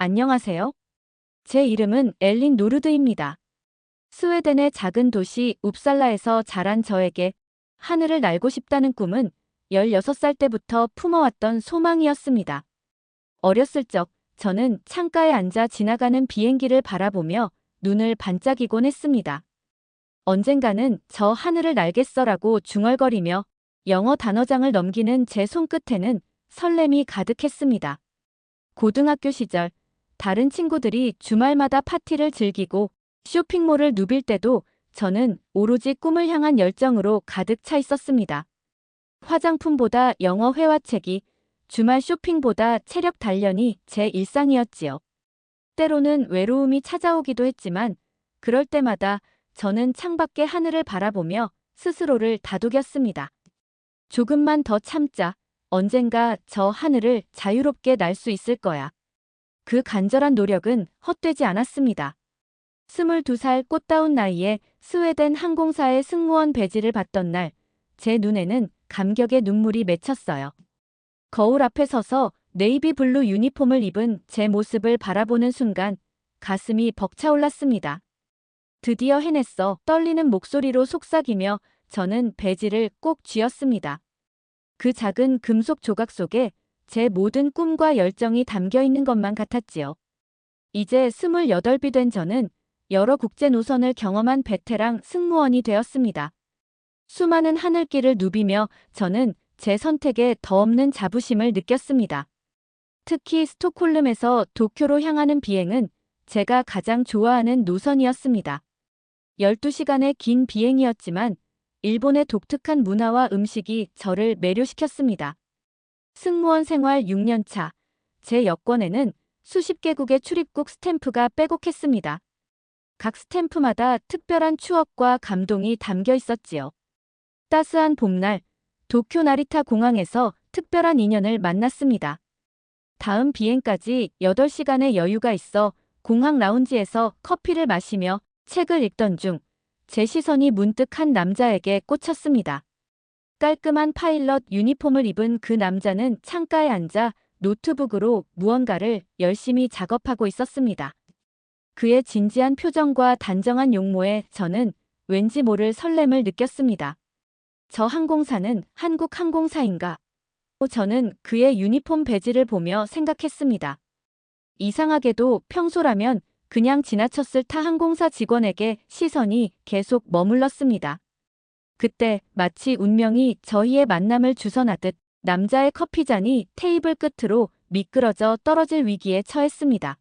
안녕하세요. 제 이름은 엘린 노르드입니다. 스웨덴의 작은 도시 웁살라에서 자란 저에게 하늘을 날고 싶다는 꿈은 16살 때부터 품어왔던 소망이었습니다. 어렸을 적 저는 창가에 앉아 지나가는 비행기를 바라보며 눈을 반짝이곤 했습니다. 언젠가는 저 하늘을 날겠어라고 중얼거리며 영어 단어장을 넘기는 제 손끝에는 설렘이 가득했습니다. 고등학교 시절 다른 친구들이 주말마다 파티를 즐기고 쇼핑몰을 누빌 때도 저는 오로지 꿈을 향한 열정으로 가득 차 있었습니다. 화장품보다 영어 회화책이, 주말 쇼핑보다 체력 단련이 제 일상이었지요. 때로는 외로움이 찾아오기도 했지만 그럴 때마다 저는 창밖의 하늘을 바라보며 스스로를 다독였습니다. 조금만 더 참자. 언젠가 저 하늘을 자유롭게 날 수 있을 거야. 그 간절한 노력은 헛되지 않았습니다. 22살 꽃다운 나이에 스웨덴 항공사의 승무원 배지를 받던 날, 제 눈에는 감격의 눈물이 맺혔어요. 거울 앞에 서서 네이비 블루 유니폼을 입은 제 모습을 바라보는 순간 가슴이 벅차올랐습니다. 드디어 해냈어. 떨리는 목소리로 속삭이며 저는 배지를 꼭 쥐었습니다. 그 작은 금속 조각 속에 제 모든 꿈과 열정이 담겨 있는 것만 같았지요. 이제 28이 된 저는 여러 국제 노선을 경험한 베테랑 승무원이 되었습니다. 수많은 하늘길을 누비며 저는 제 선택에 더없는 자부심을 느꼈습니다. 특히 스톡홀름에서 도쿄로 향하는 비행은 제가 가장 좋아하는 노선이었습니다. 12시간의 긴 비행이었지만 일본의 독특한 문화와 음식이 저를 매료시켰습니다. 승무원 생활 6년 차, 제 여권에는 수십 개국의 출입국 스탬프가 빼곡했습니다. 각 스탬프마다 특별한 추억과 감동이 담겨 있었지요. 따스한 봄날, 도쿄 나리타 공항에서 특별한 인연을 만났습니다. 다음 비행까지 8시간의 여유가 있어 공항 라운지에서 커피를 마시며 책을 읽던 중 제 시선이 문득 한 남자에게 꽂혔습니다. 깔끔한 파일럿 유니폼을 입은 그 남자는 창가에 앉아 노트북으로 무언가를 열심히 작업하고 있었습니다. 그의 진지한 표정과 단정한 용모에 저는 왠지 모를 설렘을 느꼈습니다. 저 항공사는 한국 항공사인가? 저는 그의 유니폼 배지를 보며 생각했습니다. 이상하게도 평소라면 그냥 지나쳤을 타 항공사 직원에게 시선이 계속 머물렀습니다. 그때 마치 운명이 저희의 만남을 주선하듯 남자의 커피잔이 테이블 끝으로 미끄러져 떨어질 위기에 처했습니다.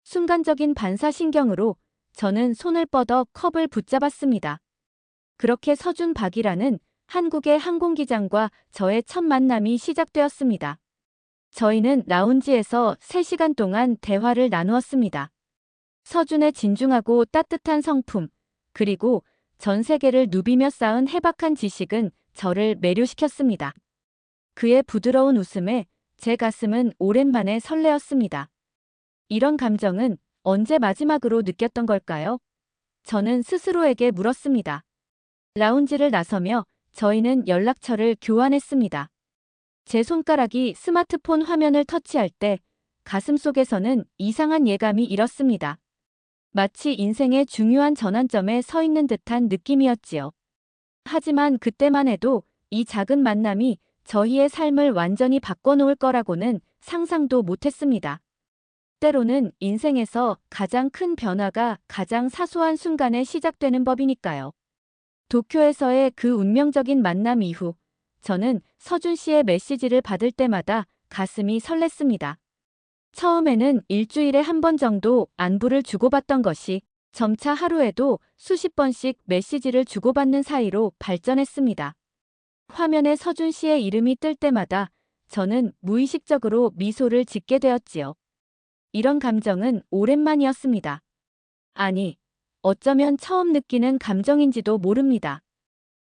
순간적인 반사신경으로 저는 손을 뻗어 컵을 붙잡았습니다. 그렇게 서준 박이라는 한국의 항공기장과 저의 첫 만남이 시작되었습니다. 저희는 라운지에서 3시간 동안 대화를 나누었습니다. 서준의 진중하고 따뜻한 성품, 그리고 전 세계를 누비며 쌓은 해박한 지식은 저를 매료시켰습니다. 그의 부드러운 웃음에 제 가슴은 오랜만에 설레었습니다. 이런 감정은 언제 마지막으로 느꼈던 걸까요? 저는 스스로에게 물었습니다. 라운지를 나서며 저희는 연락처를 교환했습니다. 제 손가락이 스마트폰 화면을 터치할 때 가슴속에서는 이상한 예감이 일었습니다. 마치 인생의 중요한 전환점에 서 있는 듯한 느낌이었지요. 하지만 그때만 해도 이 작은 만남이 저희의 삶을 완전히 바꿔놓을 거라고는 상상도 못했습니다. 때로는 인생에서 가장 큰 변화가 가장 사소한 순간에 시작되는 법이니까요. 도쿄에서의 그 운명적인 만남 이후 저는 서준 씨의 메시지를 받을 때마다 가슴이 설렜습니다. 처음에는 일주일에 한 번 정도 안부를 주고받던 것이 점차 하루에도 수십 번씩 메시지를 주고받는 사이로 발전했습니다. 화면에 서준 씨의 이름이 뜰 때마다 저는 무의식적으로 미소를 짓게 되었지요. 이런 감정은 오랜만이었습니다. 아니, 어쩌면 처음 느끼는 감정인지도 모릅니다.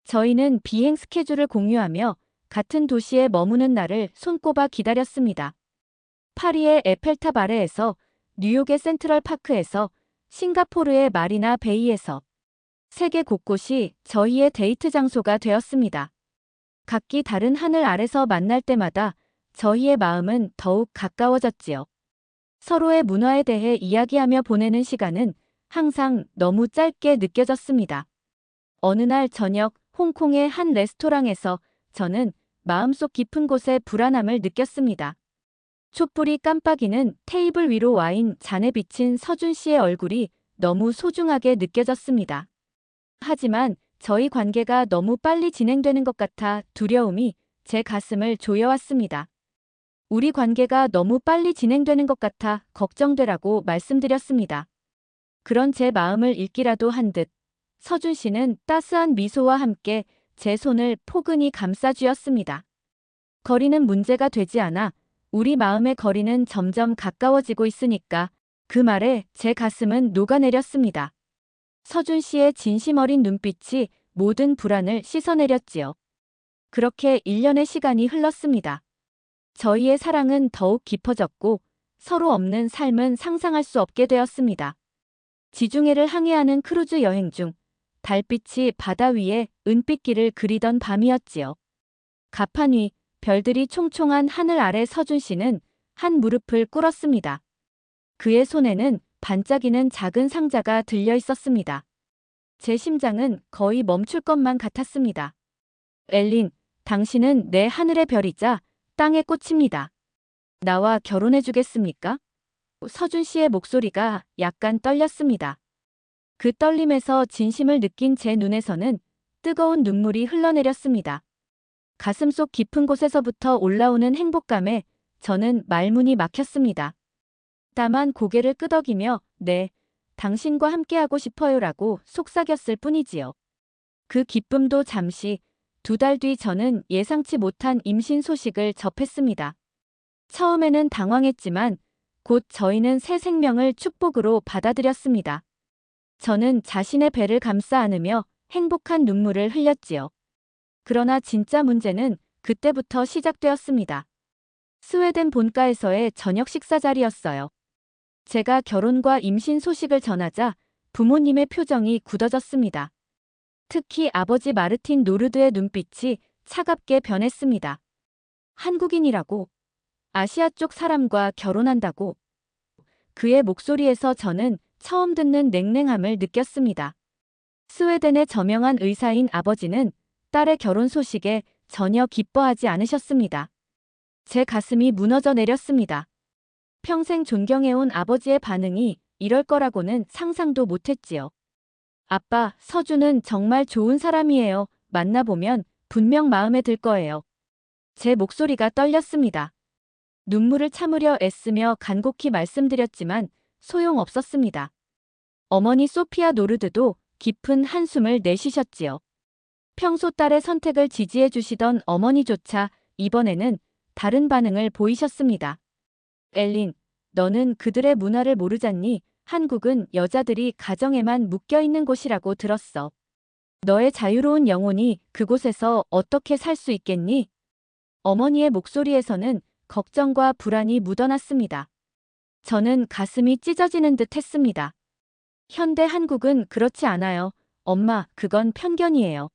저희는 비행 스케줄을 공유하며 같은 도시에 머무는 날을 손꼽아 기다렸습니다. 파리의 에펠탑 아래에서, 뉴욕의 센트럴 파크에서, 싱가포르의 마리나 베이에서 세계 곳곳이 저희의 데이트 장소가 되었습니다. 각기 다른 하늘 아래서 만날 때마다 저희의 마음은 더욱 가까워졌지요. 서로의 문화에 대해 이야기하며 보내는 시간은 항상 너무 짧게 느껴졌습니다. 어느 날 저녁 홍콩의 한 레스토랑에서 저는 마음속 깊은 곳에 불안함을 느꼈습니다. 촛불이 깜빡이는 테이블 위로 와인 잔에 비친 서준 씨의 얼굴이 너무 소중하게 느껴졌습니다. 하지만 저희 관계가 너무 빨리 진행되는 것 같아 두려움이 제 가슴을 조여왔습니다. 우리 관계가 너무 빨리 진행되는 것 같아 걱정되라고 말씀드렸습니다. 그런 제 마음을 읽기라도 한 듯 서준 씨는 따스한 미소와 함께 제 손을 포근히 감싸주었습니다. 거리는 문제가 되지 않아. 우리 마음의 거리는 점점 가까워지고 있으니까. 그 말에 제 가슴은 녹아내렸습니다. 서준 씨의 진심 어린 눈빛이 모든 불안을 씻어내렸지요. 그렇게 1년의 시간이 흘렀습니다. 저희의 사랑은 더욱 깊어졌고 서로 없는 삶은 상상할 수 없게 되었습니다. 지중해를 항해하는 크루즈 여행 중 달빛이 바다 위에 은빛길을 그리던 밤이었지요. 가판 위 별들이 총총한 하늘 아래 서준 씨는 한 무릎을 꿇었습니다. 그의 손에는 반짝이는 작은 상자가 들려 있었습니다. 제 심장은 거의 멈출 것만 같았습니다. 엘린, 당신은 내 하늘의 별이자 땅의 꽃입니다. 나와 결혼해 주겠습니까? 서준 씨의 목소리가 약간 떨렸습니다. 그 떨림에서 진심을 느낀 제 눈에서는 뜨거운 눈물이 흘러내렸습니다. 가슴속 깊은 곳에서부터 올라오는 행복감에 저는 말문이 막혔습니다. 다만 고개를 끄덕이며 네, 당신과 함께하고 싶어요라고 속삭였을 뿐이지요. 그 기쁨도 잠시, 2달 뒤 저는 예상치 못한 임신 소식을 접했습니다. 처음에는 당황했지만 곧 저희는 새 생명을 축복으로 받아들였습니다. 저는 자신의 배를 감싸 안으며 행복한 눈물을 흘렸지요. 그러나 진짜 문제는 그때부터 시작되었습니다. 스웨덴 본가에서의 저녁 식사 자리였어요. 제가 결혼과 임신 소식을 전하자 부모님의 표정이 굳어졌습니다. 특히 아버지 마르틴 노르드의 눈빛이 차갑게 변했습니다. 한국인이라고? 아시아 쪽 사람과 결혼한다고? 그의 목소리에서 저는 처음 듣는 냉랭함을 느꼈습니다. 스웨덴의 저명한 의사인 아버지는 딸의 결혼 소식에 전혀 기뻐하지 않으셨습니다. 제 가슴이 무너져 내렸습니다. 평생 존경해온 아버지의 반응이 이럴 거라고는 상상도 못했지요. 아빠, 서준은 정말 좋은 사람이에요. 만나보면 분명 마음에 들 거예요. 제 목소리가 떨렸습니다. 눈물을 참으려 애쓰며 간곡히 말씀드렸지만 소용없었습니다. 어머니 소피아 노르드도 깊은 한숨을 내쉬셨지요. 평소 딸의 선택을 지지해 주시던 어머니조차 이번에는 다른 반응을 보이셨습니다. 엘린, 너는 그들의 문화를 모르잖니? 한국은 여자들이 가정에만 묶여있는 곳이라고 들었어. 너의 자유로운 영혼이 그곳에서 어떻게 살 수 있겠니? 어머니의 목소리에서는 걱정과 불안이 묻어났습니다. 저는 가슴이 찢어지는 듯 했습니다. 현대 한국은 그렇지 않아요. 엄마, 그건 편견이에요.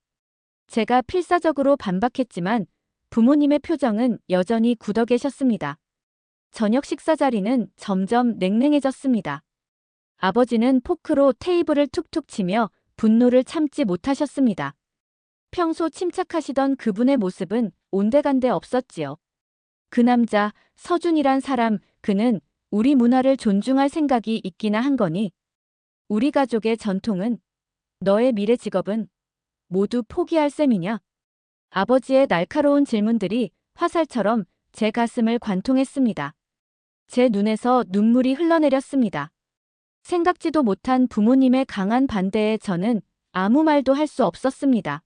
제가 필사적으로 반박했지만 부모님의 표정은 여전히 굳어 계셨습니다. 저녁 식사 자리는 점점 냉랭해졌습니다. 아버지는 포크로 테이블을 툭툭 치며 분노를 참지 못하셨습니다. 평소 침착하시던 그분의 모습은 온데간데 없었지요. 그 남자, 서준이란 사람, 그는 우리 문화를 존중할 생각이 있기나 한 거니? 우리 가족의 전통은? 너의 미래 직업은? 모두 포기할 셈이냐? 아버지의 날카로운 질문들이 화살처럼 제 가슴을 관통했습니다. 제 눈에서 눈물이 흘러내렸습니다. 생각지도 못한 부모님의 강한 반대에 저는 아무 말도 할 수 없었습니다.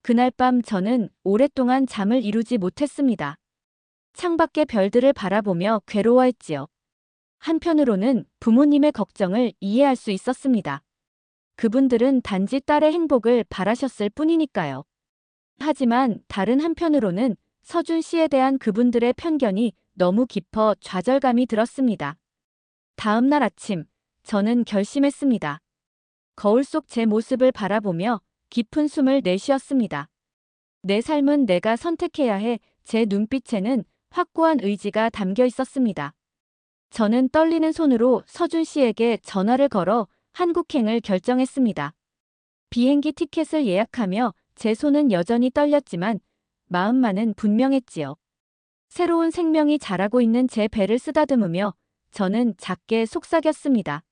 그날 밤 저는 오랫동안 잠을 이루지 못했습니다. 창밖의 별들을 바라보며 괴로워했지요. 한편으로는 부모님의 걱정을 이해할 수 있었습니다. 그분들은 단지 딸의 행복을 바라셨을 뿐이니까요. 하지만 다른 한편으로는 서준 씨에 대한 그분들의 편견이 너무 깊어 좌절감이 들었습니다. 다음 날 아침, 저는 결심했습니다. 거울 속 제 모습을 바라보며 깊은 숨을 내쉬었습니다. 내 삶은 내가 선택해야 해. 제 눈빛에는 확고한 의지가 담겨 있었습니다. 저는 떨리는 손으로 서준 씨에게 전화를 걸어 한국행을 결정했습니다. 비행기 티켓을 예약하며 제 손은 여전히 떨렸지만 마음만은 분명했지요. 새로운 생명이 자라고 있는 제 배를 쓰다듬으며 저는 작게 속삭였습니다.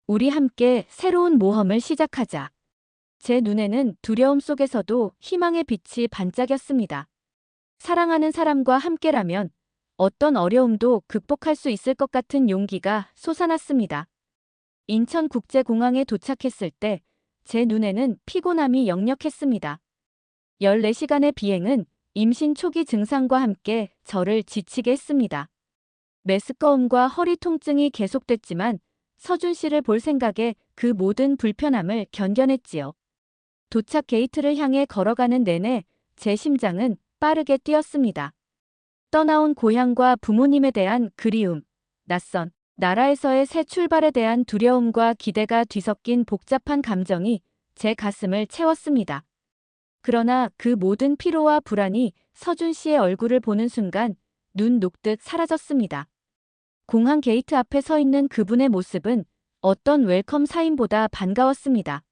우리 함께 새로운 모험을 시작하자. 제 눈에는 두려움 속에서도 희망의 빛이 반짝였습니다. 사랑하는 사람과 함께라면 어떤 어려움도 극복할 수 있을 것 같은 용기가 솟아났습니다. 인천국제공항에 도착했을 때 제 눈에는 피곤함이 역력했습니다. 14시간의 비행은 임신 초기 증상과 함께 저를 지치게 했습니다. 메스꺼움과 허리 통증이 계속됐지만 서준 씨를 볼 생각에 그 모든 불편함을 견뎌냈지요. 도착 게이트를 향해 걸어가는 내내 제 심장은 빠르게 뛰었습니다. 떠나온 고향과 부모님에 대한 그리움, 낯선 나라에서의 새 출발에 대한 두려움과 기대가 뒤섞인 복잡한 감정이 제 가슴을 채웠습니다. 그러나 그 모든 피로와 불안이 서준 씨의 얼굴을 보는 순간 눈 녹듯 사라졌습니다. 공항 게이트 앞에 서 있는 그분의 모습은 어떤 웰컴 사인보다 반가웠습니다.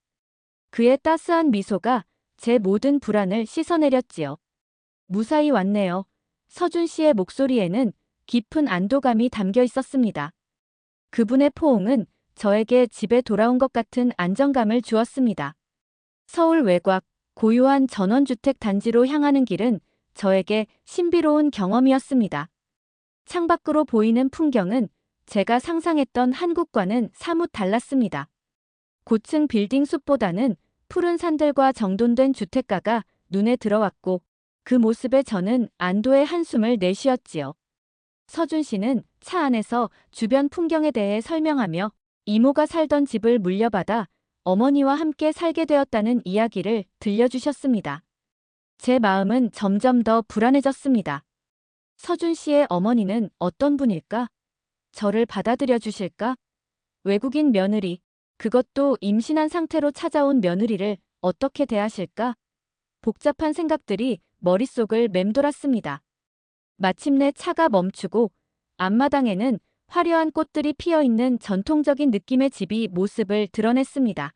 그의 따스한 미소가 제 모든 불안을 씻어내렸지요. 무사히 왔네요. 서준 씨의 목소리에는 깊은 안도감이 담겨 있었습니다. 그분의 포옹은 저에게 집에 돌아온 것 같은 안정감을 주었습니다. 서울 외곽, 고요한 전원주택 단지로 향하는 길은 저에게 신비로운 경험이었습니다. 창밖으로 보이는 풍경은 제가 상상했던 한국과는 사뭇 달랐습니다. 고층 빌딩 숲보다는 푸른 산들과 정돈된 주택가가 눈에 들어왔고 그 모습에 저는 안도의 한숨을 내쉬었지요. 서준 씨는 차 안에서 주변 풍경에 대해 설명하며 이모가 살던 집을 물려받아 어머니와 함께 살게 되었다는 이야기를 들려주셨습니다. 제 마음은 점점 더 불안해졌습니다. 서준 씨의 어머니는 어떤 분일까? 저를 받아들여 주실까? 외국인 며느리, 그것도 임신한 상태로 찾아온 며느리를 어떻게 대하실까? 복잡한 생각들이 머릿속을 맴돌았습니다. 마침내 차가 멈추고 앞마당에는 화려한 꽃들이 피어있는 전통적인 느낌의 집이 모습을 드러냈습니다.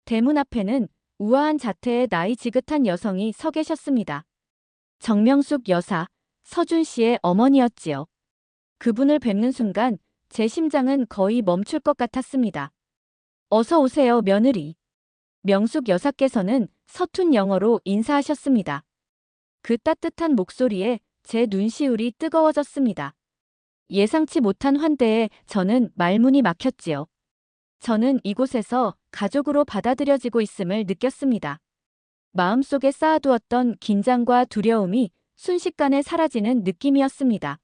대문 앞에는 우아한 자태의 나이 지긋한 여성이 서 계셨습니다. 정명숙 여사, 서준 씨의 어머니였지요. 그분을 뵙는 순간 제 심장은 거의 멈출 것 같았습니다. 어서 오세요, 며느리. 명숙 여사께서는 서툰 영어로 인사하셨습니다. 그 따뜻한 목소리에 제 눈시울이 뜨거워졌습니다. 예상치 못한 환대에 저는 말문이 막혔지요. 저는 이곳에서 가족으로 받아들여지고 있음을 느꼈습니다. 마음속에 쌓아두었던 긴장과 두려움이 순식간에 사라지는 느낌이었습니다.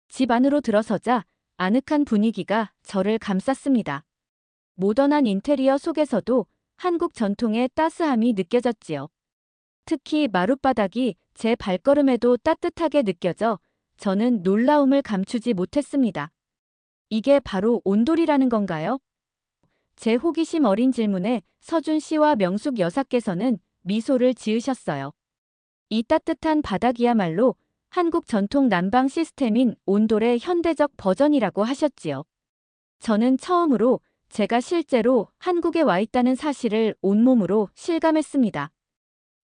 집 안으로 들어서자 아늑한 분위기가 저를 감쌌습니다. 모던한 인테리어 속에서도 한국 전통의 따스함이 느껴졌지요. 특히 마룻바닥이 제 발걸음에도 따뜻하게 느껴져 저는 놀라움을 감추지 못했습니다. 이게 바로 온돌이라는 건가요? 제 호기심 어린 질문에 서준 씨와 명숙 여사께서는 미소를 지으셨어요. 이 따뜻한 바닥이야말로 한국 전통 난방 시스템인 온돌의 현대적 버전이라고 하셨지요. 저는 처음으로 제가 실제로 한국에 와 있다는 사실을 온몸으로 실감했습니다.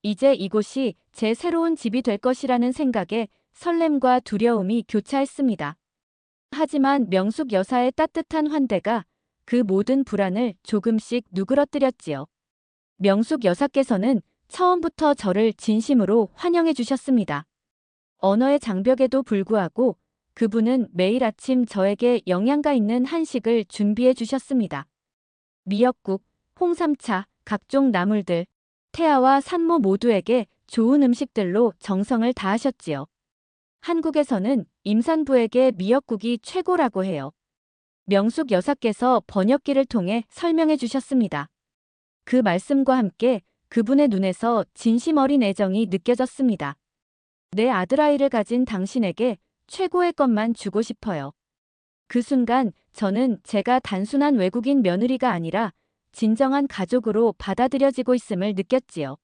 이제 이곳이 제 새로운 집이 될 것이라는 생각에 설렘과 두려움이 교차했습니다. 하지만 명숙 여사의 따뜻한 환대가 그 모든 불안을 조금씩 누그러뜨렸지요. 명숙 여사께서는 처음부터 저를 진심으로 환영해 주셨습니다. 언어의 장벽에도 불구하고 그분은 매일 아침 저에게 영양가 있는 한식을 준비해 주셨습니다. 미역국, 홍삼차, 각종 나물들, 태아와 산모 모두에게 좋은 음식들로 정성을 다하셨지요. 한국에서는 임산부에게 미역국이 최고라고 해요. 명숙 여사께서 번역기를 통해 설명해 주셨습니다. 그 말씀과 함께 그분의 눈에서 진심 어린 애정이 느껴졌습니다. 내 아들아이를 가진 당신에게 최고의 것만 주고 싶어요. 그 순간 저는 제가 단순한 외국인 며느리가 아니라 진정한 가족으로 받아들여지고 있음을 느꼈지요.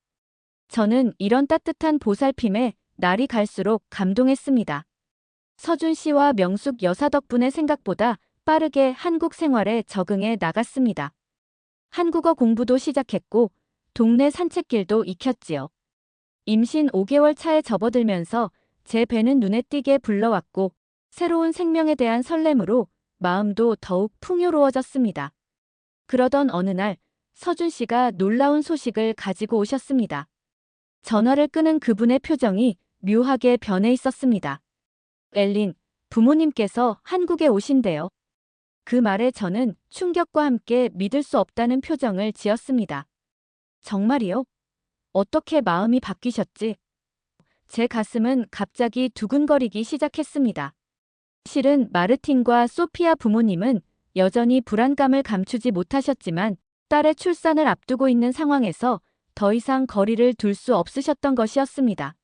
저는 이런 따뜻한 보살핌에 날이 갈수록 감동했습니다. 서준 씨와 명숙 여사 덕분에 생각보다 빠르게 한국 생활에 적응해 나갔습니다. 한국어 공부도 시작했고 동네 산책길도 익혔지요. 임신 5개월 차에 접어들면서 제 배는 눈에 띄게 불러왔고 새로운 생명에 대한 설렘으로 마음도 더욱 풍요로워졌습니다. 그러던 어느 날 서준 씨가 놀라운 소식을 가지고 오셨습니다. 전화를 끄는 그분의 표정이 묘하게 변해 있었습니다. 엘린, 부모님께서 한국에 오신대요. 그 말에 저는 충격과 함께 믿을 수 없다는 표정을 지었습니다. 정말이요? 어떻게 마음이 바뀌셨지? 제 가슴은 갑자기 두근거리기 시작했습니다. 실은 마르틴과 소피아 부모님은 여전히 불안감을 감추지 못하셨지만 딸의 출산을 앞두고 있는 상황에서 더 이상 거리를 둘 수 없으셨던 것이었습니다.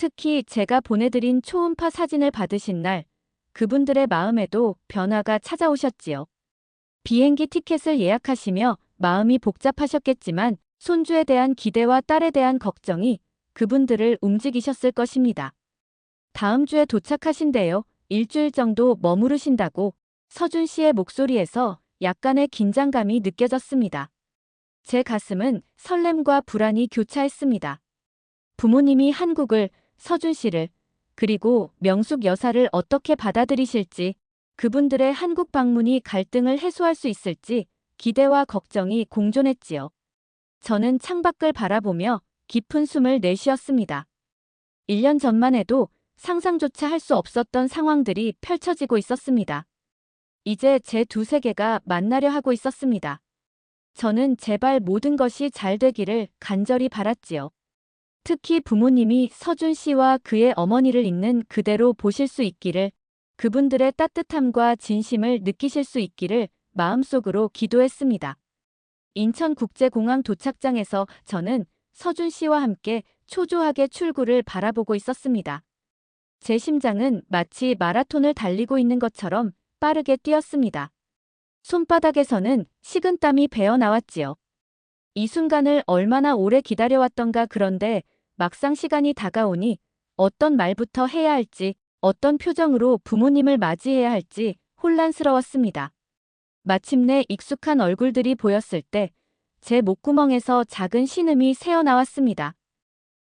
특히 제가 보내드린 초음파 사진을 받으신 날, 그분들의 마음에도 변화가 찾아오셨지요. 비행기 티켓을 예약하시며 마음이 복잡하셨겠지만 손주에 대한 기대와 딸에 대한 걱정이 그분들을 움직이셨을 것입니다. 다음 주에 도착하신대요. 일주일 정도 머무르신다고 서준 씨의 목소리에서 약간의 긴장감이 느껴졌습니다. 제 가슴은 설렘과 불안이 교차했습니다. 부모님이 한국을, 서준 씨를, 그리고 명숙 여사를 어떻게 받아들이실지, 그분들의 한국 방문이 갈등을 해소할 수 있을지 기대와 걱정이 공존했지요. 저는 창밖을 바라보며 깊은 숨을 내쉬었습니다. 1년 전만 해도 상상조차 할 수 없었던 상황들이 펼쳐지고 있었습니다. 이제 제 두 세계가 만나려 하고 있었습니다. 저는 제발 모든 것이 잘 되기를 간절히 바랐지요. 특히 부모님이 서준 씨와 그의 어머니를 있는 그대로 보실 수 있기를, 그분들의 따뜻함과 진심을 느끼실 수 있기를 마음속으로 기도했습니다. 인천국제공항 도착장에서 저는 서준 씨와 함께 초조하게 출구를 바라보고 있었습니다. 제 심장은 마치 마라톤을 달리고 있는 것처럼 빠르게 뛰었습니다. 손바닥에서는 식은땀이 배어 나왔지요. 이 순간을 얼마나 오래 기다려왔던가. 그런데 막상 시간이 다가오니 어떤 말부터 해야 할지, 어떤 표정으로 부모님을 맞이해야 할지 혼란스러웠습니다. 마침내 익숙한 얼굴들이 보였을 때 제 목구멍에서 작은 신음이 새어나왔습니다.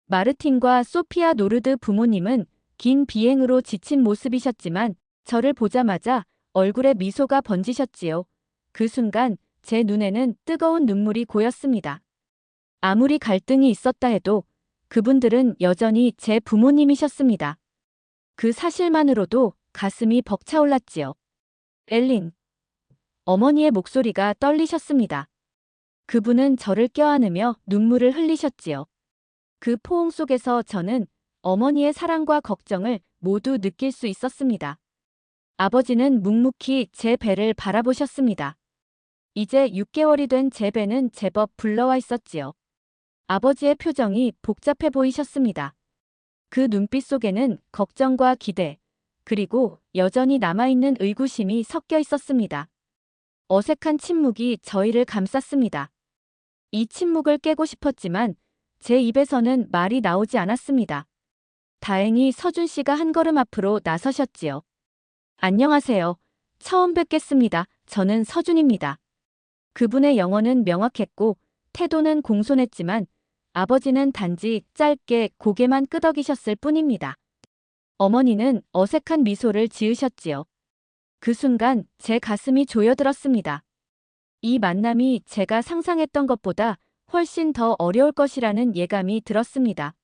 마르틴과 소피아 노르드 부모님은 긴 비행으로 지친 모습이셨지만 저를 보자마자 얼굴에 미소가 번지셨지요. 그 순간 제 눈에는 뜨거운 눈물이 고였습니다. 아무리 갈등이 있었다 해도 그분들은 여전히 제 부모님이셨습니다. 그 사실만으로도 가슴이 벅차올랐지요. 엘린. 어머니의 목소리가 떨리셨습니다. 그분은 저를 껴안으며 눈물을 흘리셨지요. 그 포옹 속에서 저는 어머니의 사랑과 걱정을 모두 느낄 수 있었습니다. 아버지는 묵묵히 제 배를 바라보셨습니다. 이제 6개월이 된 제 배는 제법 불러와 있었지요. 아버지의 표정이 복잡해 보이셨습니다. 그 눈빛 속에는 걱정과 기대, 그리고 여전히 남아있는 의구심이 섞여 있었습니다. 어색한 침묵이 저희를 감쌌습니다. 이 침묵을 깨고 싶었지만 제 입에서는 말이 나오지 않았습니다. 다행히 서준 씨가 한 걸음 앞으로 나서셨지요. 안녕하세요. 처음 뵙겠습니다. 저는 서준입니다. 그분의 영어는 명확했고 태도는 공손했지만 아버지는 단지 짧게 고개만 끄덕이셨을 뿐입니다. 어머니는 어색한 미소를 지으셨지요. 그 순간 제 가슴이 조여들었습니다. 이 만남이 제가 상상했던 것보다 훨씬 더 어려울 것이라는 예감이 들었습니다.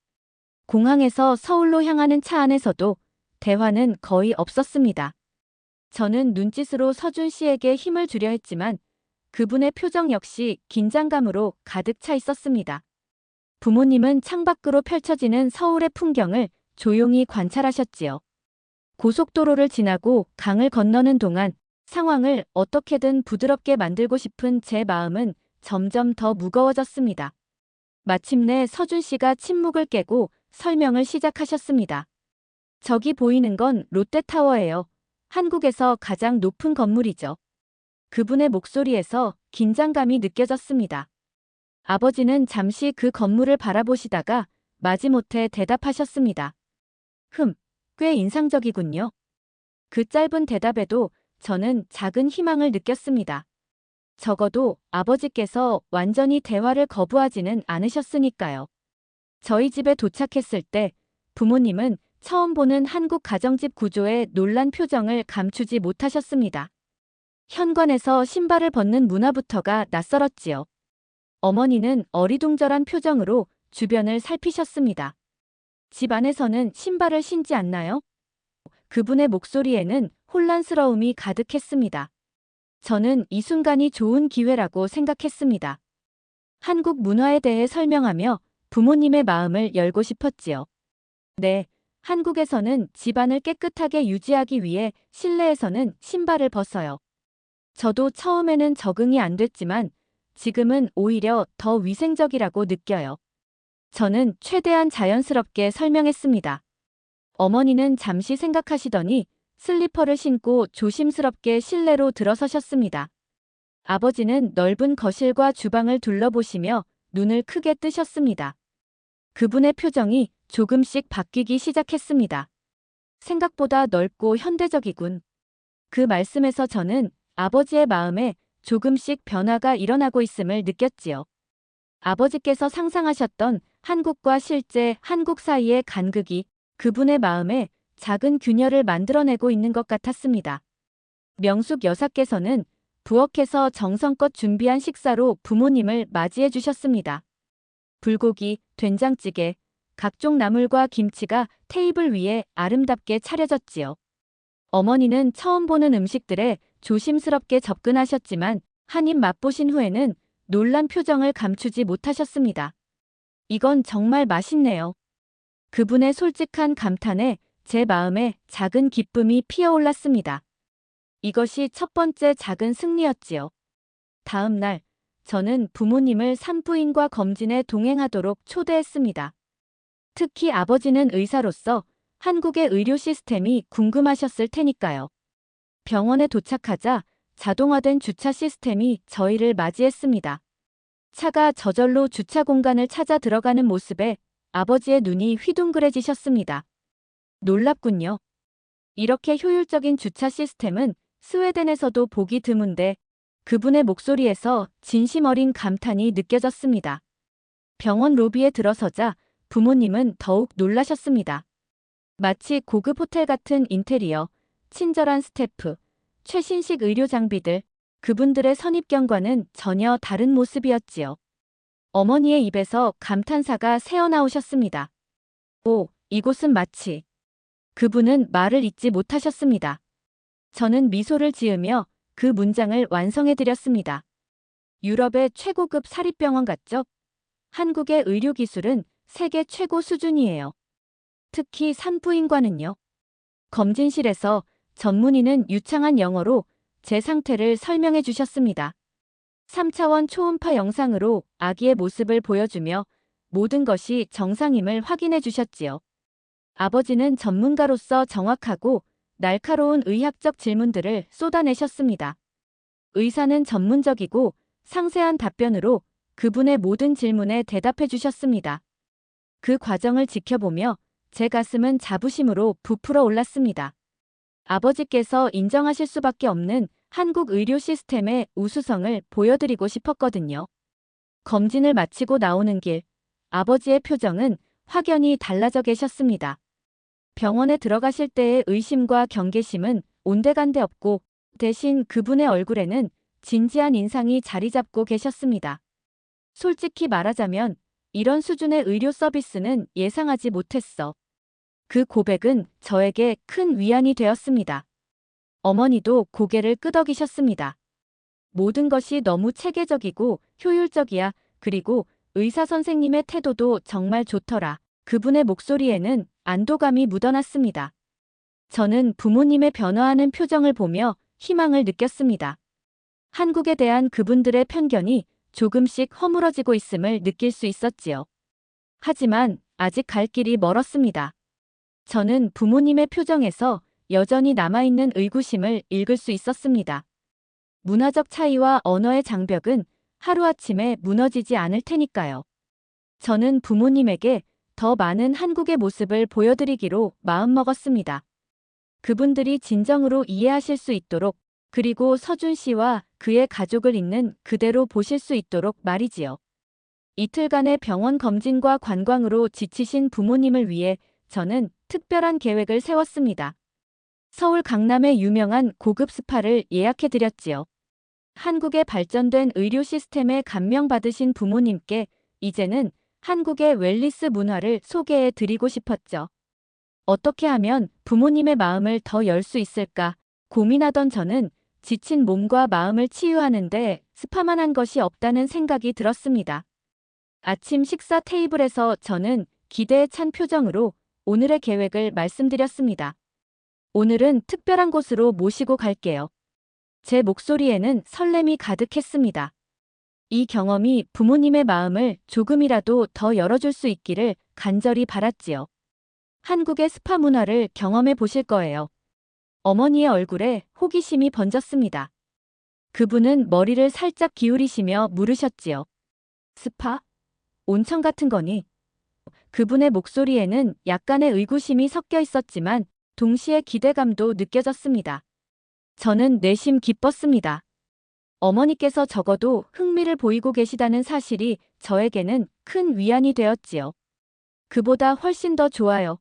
공항에서 서울로 향하는 차 안에서도 대화는 거의 없었습니다. 저는 눈짓으로 서준 씨에게 힘을 주려 했지만 그분의 표정 역시 긴장감으로 가득 차 있었습니다. 부모님은 창밖으로 펼쳐지는 서울의 풍경을 조용히 관찰하셨지요. 고속도로를 지나고 강을 건너는 동안 상황을 어떻게든 부드럽게 만들고 싶은 제 마음은 점점 더 무거워졌습니다. 마침내 서준 씨가 침묵을 깨고 설명을 시작하셨습니다. 저기 보이는 건 롯데타워예요. 한국에서 가장 높은 건물이죠. 그분의 목소리에서 긴장감이 느껴졌습니다. 아버지는 잠시 그 건물을 바라보시다가 마지못해 대답하셨습니다. 꽤 인상적이군요. 그 짧은 대답에도 저는 작은 희망을 느꼈습니다. 적어도 아버지께서 완전히 대화를 거부하지는 않으셨으니까요. 저희 집에 도착했을 때 부모님은 처음 보는 한국 가정집 구조의 놀란 표정을 감추지 못하셨습니다. 현관에서 신발을 벗는 문화부터가 낯설었지요. 어머니는 어리둥절한 표정으로 주변을 살피셨습니다. 집 안에서는 신발을 신지 않나요? 그분의 목소리에는 혼란스러움이 가득했습니다. 저는 이 순간이 좋은 기회라고 생각했습니다. 한국 문화에 대해 설명하며 부모님의 마음을 열고 싶었지요. 네, 한국에서는 집안을 깨끗하게 유지하기 위해 실내에서는 신발을 벗어요. 저도 처음에는 적응이 안 됐지만 지금은 오히려 더 위생적이라고 느껴요. 저는 최대한 자연스럽게 설명했습니다. 어머니는 잠시 생각하시더니 슬리퍼를 신고 조심스럽게 실내로 들어서셨습니다. 아버지는 넓은 거실과 주방을 둘러보시며 눈을 크게 뜨셨습니다. 그분의 표정이 조금씩 바뀌기 시작했습니다. 생각보다 넓고 현대적이군. 그 말씀에서 저는 아버지의 마음에 조금씩 변화가 일어나고 있음을 느꼈지요. 아버지께서 상상하셨던 한국과 실제 한국 사이의 간극이 그분의 마음에 작은 균열을 만들어내고 있는 것 같았습니다. 명숙 여사께서는 부엌에서 정성껏 준비한 식사로 부모님을 맞이해 주셨습니다. 불고기, 된장찌개, 각종 나물과 김치가 테이블 위에 아름답게 차려졌지요. 어머니는 처음 보는 음식들에 조심스럽게 접근하셨지만 한 입 맛보신 후에는 놀란 표정을 감추지 못하셨습니다. 이건 정말 맛있네요. 그분의 솔직한 감탄에 제 마음에 작은 기쁨이 피어올랐습니다. 이것이 첫 번째 작은 승리였지요. 다음 날, 저는 부모님을 산부인과 검진에 동행하도록 초대했습니다. 특히 아버지는 의사로서 한국의 의료 시스템이 궁금하셨을 테니까요. 병원에 도착하자 자동화된 주차 시스템이 저희를 맞이했습니다. 차가 저절로 주차 공간을 찾아 들어가는 모습에 아버지의 눈이 휘둥그레지셨습니다. 놀랍군요. 이렇게 효율적인 주차 시스템은 스웨덴에서도 보기 드문데 그분의 목소리에서 진심 어린 감탄이 느껴졌습니다. 병원 로비에 들어서자 부모님은 더욱 놀라셨습니다. 마치 고급 호텔 같은 인테리어, 친절한 스태프, 최신식 의료 장비들, 그분들의 선입견과는 전혀 다른 모습이었지요. 어머니의 입에서 감탄사가 새어나오셨습니다. 오, 이곳은 마치. 그분은 말을 잇지 못하셨습니다. 저는 미소를 지으며 그 문장을 완성해드렸습니다. 유럽의 최고급 사립병원 같죠? 한국의 의료기술은 세계 최고 수준이에요. 특히 산부인과는요. 검진실에서 전문의는 유창한 영어로 제 상태를 설명해 주셨습니다. 3차원 초음파 영상으로 아기의 모습을 보여주며 모든 것이 정상임을 확인해 주셨지요. 아버지는 전문가로서 정확하고 날카로운 의학적 질문들을 쏟아내셨습니다. 의사는 전문적이고 상세한 답변으로 그분의 모든 질문에 대답해 주셨습니다. 그 과정을 지켜보며 제 가슴은 자부심으로 부풀어 올랐습니다. 아버지께서 인정하실 수밖에 없는 한국 의료 시스템의 우수성을 보여드리고 싶었거든요. 검진을 마치고 나오는 길, 아버지의 표정은 확연히 달라져 계셨습니다. 병원에 들어가실 때의 의심과 경계심은 온데간데 없고 대신 그분의 얼굴에는 진지한 인상이 자리 잡고 계셨습니다. 솔직히 말하자면 이런 수준의 의료 서비스는 예상하지 못했어. 그 고백은 저에게 큰 위안이 되었습니다. 어머니도 고개를 끄덕이셨습니다. 모든 것이 너무 체계적이고 효율적이야. 그리고 의사 선생님의 태도도 정말 좋더라. 그분의 목소리에는 안도감이 묻어났습니다. 저는 부모님의 변화하는 표정을 보며 희망을 느꼈습니다. 한국에 대한 그분들의 편견이 조금씩 허물어지고 있음을 느낄 수 있었지요. 하지만 아직 갈 길이 멀었습니다. 저는 부모님의 표정에서 여전히 남아있는 의구심을 읽을 수 있었습니다. 문화적 차이와 언어의 장벽은 하루아침에 무너지지 않을 테니까요. 저는 부모님에게 더 많은 한국의 모습을 보여드리기로 마음먹었습니다. 그분들이 진정으로 이해하실 수 있도록, 그리고 서준 씨와 그의 가족을 있는 그대로 보실 수 있도록 말이지요. 이틀간의 병원 검진과 관광으로 지치신 부모님을 위해 저는 특별한 계획을 세웠습니다. 서울 강남의 유명한 고급 스파를 예약해드렸지요. 한국의 발전된 의료 시스템에 감명받으신 부모님께 이제는 한국의 웰니스 문화를 소개해 드리고 싶었죠. 어떻게 하면 부모님의 마음을 더 열 수 있을까 고민하던 저는 지친 몸과 마음을 치유하는데 스파만 한 것이 없다는 생각이 들었습니다. 아침 식사 테이블에서 저는 기대에 찬 표정으로 오늘의 계획을 말씀드렸습니다. 오늘은 특별한 곳으로 모시고 갈게요. 제 목소리에는 설렘이 가득했습니다. 이 경험이 부모님의 마음을 조금이라도 더 열어줄 수 있기를 간절히 바랐지요. 한국의 스파 문화를 경험해 보실 거예요. 어머니의 얼굴에 호기심이 번졌습니다. 그분은 머리를 살짝 기울이시며 물으셨지요. 스파? 온천 같은 거니? 그분의 목소리에는 약간의 의구심이 섞여 있었지만 동시에 기대감도 느껴졌습니다. 저는 내심 기뻤습니다. 어머니께서 적어도 흥미를 보이고 계시다는 사실이 저에게는 큰 위안이 되었지요. 그보다 훨씬 더 좋아요.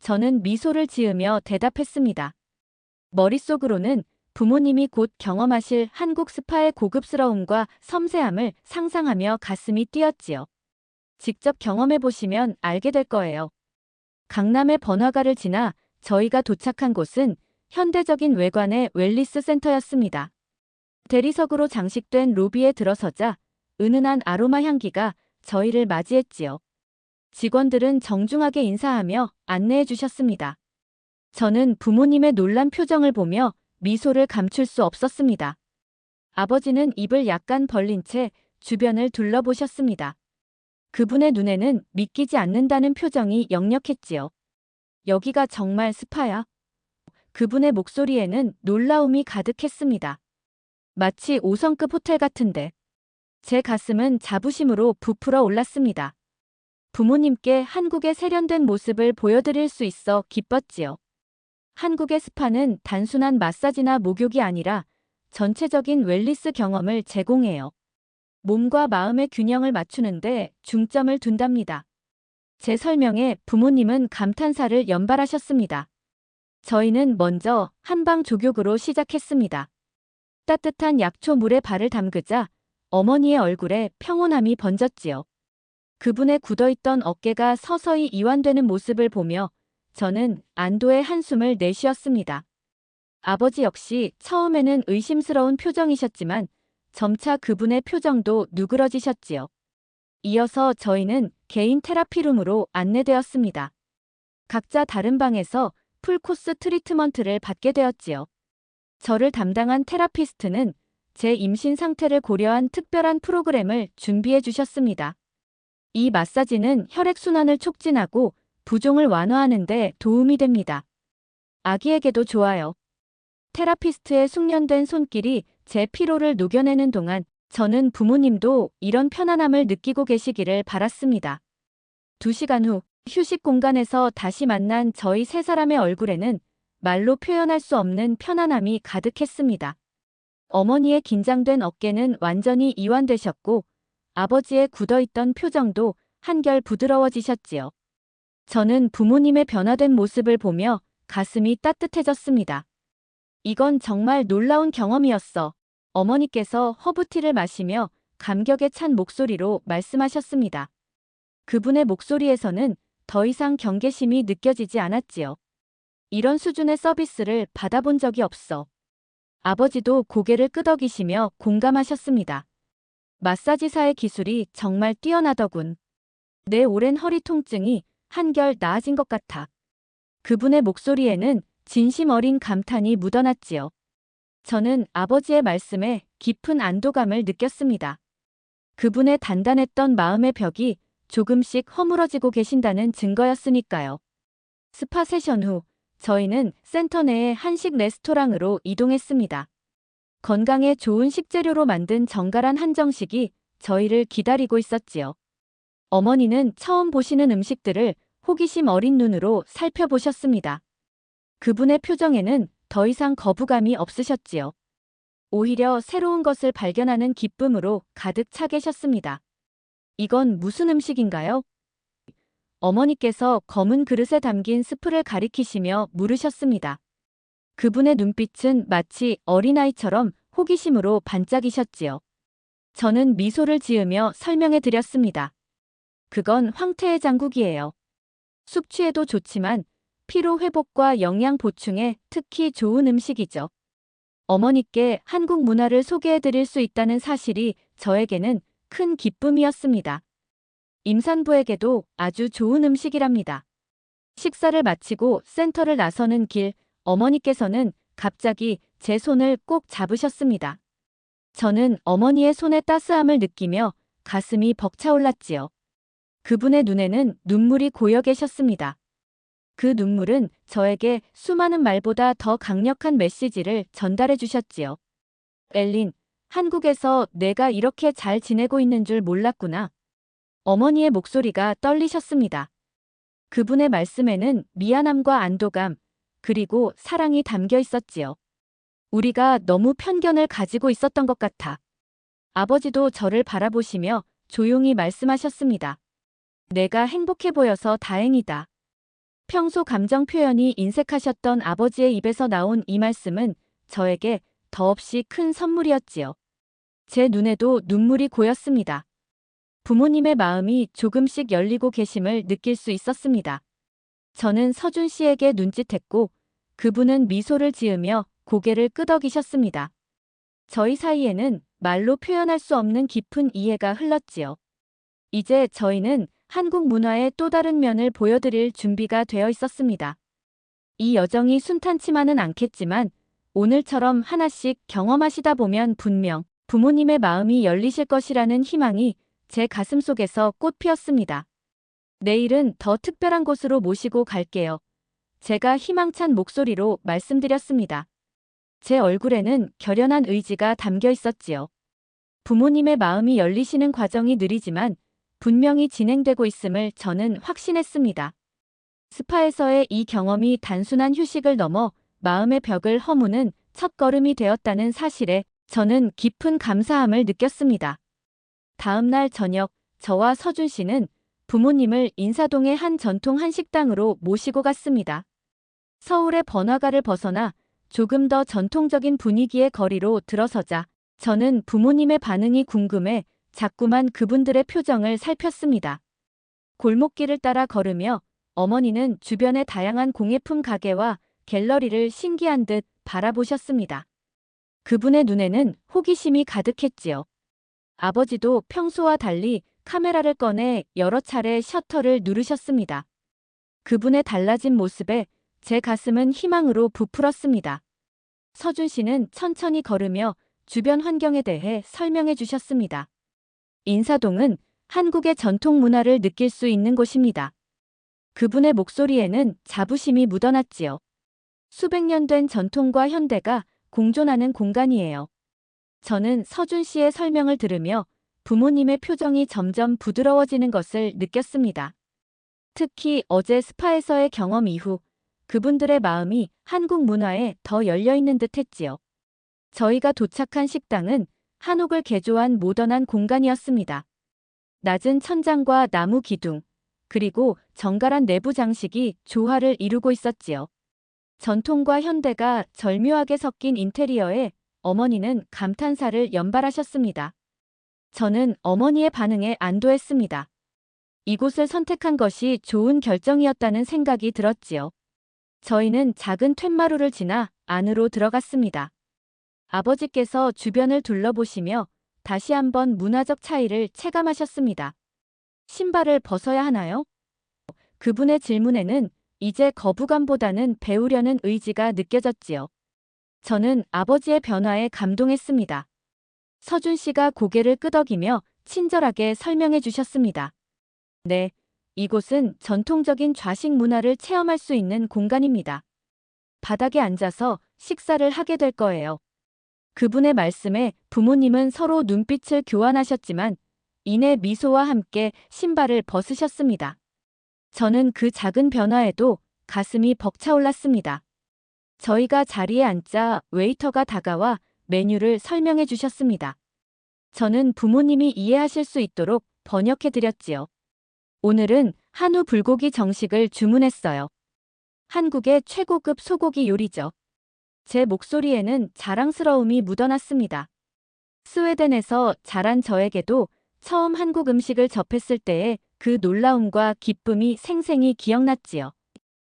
저는 미소를 지으며 대답했습니다. 머릿속으로는 부모님이 곧 경험하실 한국 스파의 고급스러움과 섬세함을 상상하며 가슴이 뛰었지요. 직접 경험해 보시면 알게 될 거예요. 강남의 번화가를 지나 저희가 도착한 곳은 현대적인 외관의 웰니스 센터였습니다. 대리석으로 장식된 로비에 들어서자 은은한 아로마 향기가 저희를 맞이했지요. 직원들은 정중하게 인사하며 안내해 주셨습니다. 저는 부모님의 놀란 표정을 보며 미소를 감출 수 없었습니다. 아버지는 입을 약간 벌린 채 주변을 둘러보셨습니다. 그분의 눈에는 믿기지 않는다는 표정이 역력했지요. 여기가 정말 스파야? 그분의 목소리에는 놀라움이 가득했습니다. 마치 5성급 호텔 같은데. 제 가슴은 자부심으로 부풀어 올랐습니다. 부모님께 한국의 세련된 모습을 보여드릴 수 있어 기뻤지요. 한국의 스파는 단순한 마사지나 목욕이 아니라 전체적인 웰니스 경험을 제공해요. 몸과 마음의 균형을 맞추는데 중점을 둔답니다. 제 설명에 부모님은 감탄사를 연발하셨습니다. 저희는 먼저 한방 족욕으로 시작했습니다. 따뜻한 약초 물에 발을 담그자 어머니의 얼굴에 평온함이 번졌지요. 그분의 굳어있던 어깨가 서서히 이완되는 모습을 보며 저는 안도의 한숨을 내쉬었습니다. 아버지 역시 처음에는 의심스러운 표정이셨지만 점차 그분의 표정도 누그러지셨지요. 이어서 저희는 개인 테라피룸으로 안내되었습니다. 각자 다른 방에서 풀코스 트리트먼트를 받게 되었지요. 저를 담당한 테라피스트는 제 임신 상태를 고려한 특별한 프로그램을 준비해 주셨습니다. 이 마사지는 혈액순환을 촉진하고 부종을 완화하는 데 도움이 됩니다. 아기에게도 좋아요. 테라피스트의 숙련된 손길이 제 피로를 녹여내는 동안 저는 부모님도 이런 편안함을 느끼고 계시기를 바랐습니다. 2시간 후 휴식 공간에서 다시 만난 저희 세 사람의 얼굴에는 말로 표현할 수 없는 편안함이 가득했습니다. 어머니의 긴장된 어깨는 완전히 이완되셨고 아버지의 굳어있던 표정도 한결 부드러워지셨지요. 저는 부모님의 변화된 모습을 보며 가슴이 따뜻해졌습니다. 이건 정말 놀라운 경험이었어. 어머니께서 허브티를 마시며 감격에 찬 목소리로 말씀하셨습니다. 그분의 목소리에서는 더 이상 경계심이 느껴지지 않았지요. 이런 수준의 서비스를 받아본 적이 없어. 아버지도 고개를 끄덕이시며 공감하셨습니다. 마사지사의 기술이 정말 뛰어나더군. 내 오랜 허리 통증이 한결 나아진 것 같아. 그분의 목소리에는 진심 어린 감탄이 묻어났지요. 저는 아버지의 말씀에 깊은 안도감을 느꼈습니다. 그분의 단단했던 마음의 벽이 조금씩 허물어지고 계신다는 증거였으니까요. 스파 세션 후 저희는 센터 내의 한식 레스토랑으로 이동했습니다. 건강에 좋은 식재료로 만든 정갈한 한정식이 저희를 기다리고 있었지요. 어머니는 처음 보시는 음식들을 호기심 어린 눈으로 살펴보셨습니다. 그분의 표정에는 더 이상 거부감이 없으셨지요. 오히려 새로운 것을 발견하는 기쁨으로 가득 차 계셨습니다. 이건 무슨 음식인가요? 어머니께서 검은 그릇에 담긴 스프를 가리키시며 물으셨습니다. 그분의 눈빛은 마치 어린아이처럼 호기심으로 반짝이셨지요. 저는 미소를 지으며 설명해 드렸습니다. 그건 황태의 장국이에요. 숙취에도 좋지만 피로 회복과 영양 보충에 특히 좋은 음식이죠. 어머니께 한국 문화를 소개해 드릴 수 있다는 사실이 저에게는 큰 기쁨이었습니다. 임산부에게도 아주 좋은 음식이랍니다. 식사를 마치고 센터를 나서는 길, 어머니께서는 갑자기 제 손을 꼭 잡으셨습니다. 저는 어머니의 손의 따스함을 느끼며 가슴이 벅차올랐지요. 그분의 눈에는 눈물이 고여 계셨습니다. 그 눈물은 저에게 수많은 말보다 더 강력한 메시지를 전달해 주셨지요. 엘린, 한국에서 내가 이렇게 잘 지내고 있는 줄 몰랐구나. 어머니의 목소리가 떨리셨습니다. 그분의 말씀에는 미안함과 안도감, 그리고 사랑이 담겨 있었지요. 우리가 너무 편견을 가지고 있었던 것 같아. 아버지도 저를 바라보시며 조용히 말씀하셨습니다. 내가 행복해 보여서 다행이다. 평소 감정 표현이 인색하셨던 아버지의 입에서 나온 이 말씀은 저에게 더없이 큰 선물이었지요. 제 눈에도 눈물이 고였습니다. 부모님의 마음이 조금씩 열리고 계심을 느낄 수 있었습니다. 저는 서준 씨에게 눈짓했고 그분은 미소를 지으며 고개를 끄덕이셨습니다. 저희 사이에는 말로 표현할 수 없는 깊은 이해가 흘렀지요. 이제 저희는 한국 문화의 또 다른 면을 보여드릴 준비가 되어 있었습니다. 이 여정이 순탄치만은 않겠지만 오늘처럼 하나씩 경험하시다 보면 분명 부모님의 마음이 열리실 것이라는 희망이 제 가슴속에서 꽃 피었습니다. 내일은 더 특별한 곳으로 모시고 갈게요. 제가 희망찬 목소리로 말씀드렸습니다. 제 얼굴에는 결연한 의지가 담겨 있었지요. 부모님의 마음이 열리시는 과정이 느리지만 분명히 진행되고 있음을 저는 확신했습니다. 스파에서의 이 경험이 단순한 휴식을 넘어 마음의 벽을 허무는 첫걸음이 되었다는 사실에 저는 깊은 감사함을 느꼈습니다. 다음 날 저녁, 저와 서준 씨는 부모님을 인사동의 한 전통 한식당으로 모시고 갔습니다. 서울의 번화가를 벗어나 조금 더 전통적인 분위기의 거리로 들어서자 저는 부모님의 반응이 궁금해 자꾸만 그분들의 표정을 살폈습니다. 골목길을 따라 걸으며 어머니는 주변의 다양한 공예품 가게와 갤러리를 신기한 듯 바라보셨습니다. 그분의 눈에는 호기심이 가득했지요. 아버지도 평소와 달리 카메라를 꺼내 여러 차례 셔터를 누르셨습니다. 그분의 달라진 모습에 제 가슴은 희망으로 부풀었습니다. 서준 씨는 천천히 걸으며 주변 환경에 대해 설명해 주셨습니다. 인사동은 한국의 전통 문화를 느낄 수 있는 곳입니다. 그분의 목소리에는 자부심이 묻어났지요. 수백 년 된 전통과 현대가 공존하는 공간이에요. 저는 서준 씨의 설명을 들으며 부모님의 표정이 점점 부드러워지는 것을 느꼈습니다. 특히 어제 스파에서의 경험 이후 그분들의 마음이 한국 문화에 더 열려있는 듯 했지요. 저희가 도착한 식당은 한옥을 개조한 모던한 공간이었습니다. 낮은 천장과 나무 기둥, 그리고 정갈한 내부 장식이 조화를 이루고 있었지요. 전통과 현대가 절묘하게 섞인 인테리어에 어머니는 감탄사를 연발하셨습니다. 저는 어머니의 반응에 안도했습니다. 이곳을 선택한 것이 좋은 결정이었다는 생각이 들었지요. 저희는 작은 툇마루를 지나 안으로 들어갔습니다. 아버지께서 주변을 둘러보시며 다시 한번 문화적 차이를 체감하셨습니다. 신발을 벗어야 하나요? 그분의 질문에는 이제 거부감보다는 배우려는 의지가 느껴졌지요. 저는 아버지의 변화에 감동했습니다. 서준 씨가 고개를 끄덕이며 친절하게 설명해 주셨습니다. 네, 이곳은 전통적인 좌식 문화를 체험할 수 있는 공간입니다. 바닥에 앉아서 식사를 하게 될 거예요. 그분의 말씀에 부모님은 서로 눈빛을 교환하셨지만 이내 미소와 함께 신발을 벗으셨습니다. 저는 그 작은 변화에도 가슴이 벅차올랐습니다. 저희가 자리에 앉자 웨이터가 다가와 메뉴를 설명해 주셨습니다. 저는 부모님이 이해하실 수 있도록 번역해 드렸지요. 오늘은 한우 불고기 정식을 주문했어요. 한국의 최고급 소고기 요리죠. 제 목소리에는 자랑스러움이 묻어났습니다. 스웨덴에서 자란 저에게도 처음 한국 음식을 접했을 때의 그 놀라움과 기쁨이 생생히 기억났지요.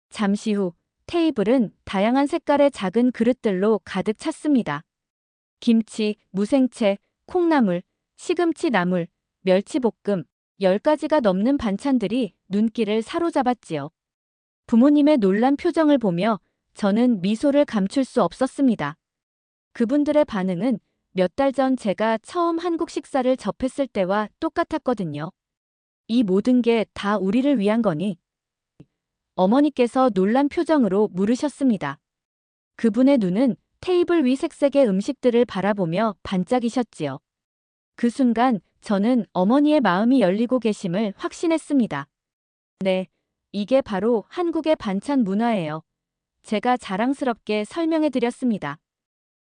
잠시 후 테이블은 다양한 색깔의 작은 그릇들로 가득 찼습니다. 김치, 무생채, 콩나물, 시금치 나물, 멸치볶음, 10가지가 넘는 반찬들이 눈길을 사로잡았지요. 부모님의 놀란 표정을 보며 저는 미소를 감출 수 없었습니다. 그분들의 반응은 몇 달 전 제가 처음 한국 식사를 접했을 때와 똑같았거든요. 이 모든 게 다 우리를 위한 거니? 어머니께서 놀란 표정으로 물으셨습니다. 그분의 눈은 테이블 위 색색의 음식들을 바라보며 반짝이셨지요. 그 순간 저는 어머니의 마음이 열리고 계심을 확신했습니다. 네, 이게 바로 한국의 반찬 문화예요. 제가 자랑스럽게 설명해 드렸습니다.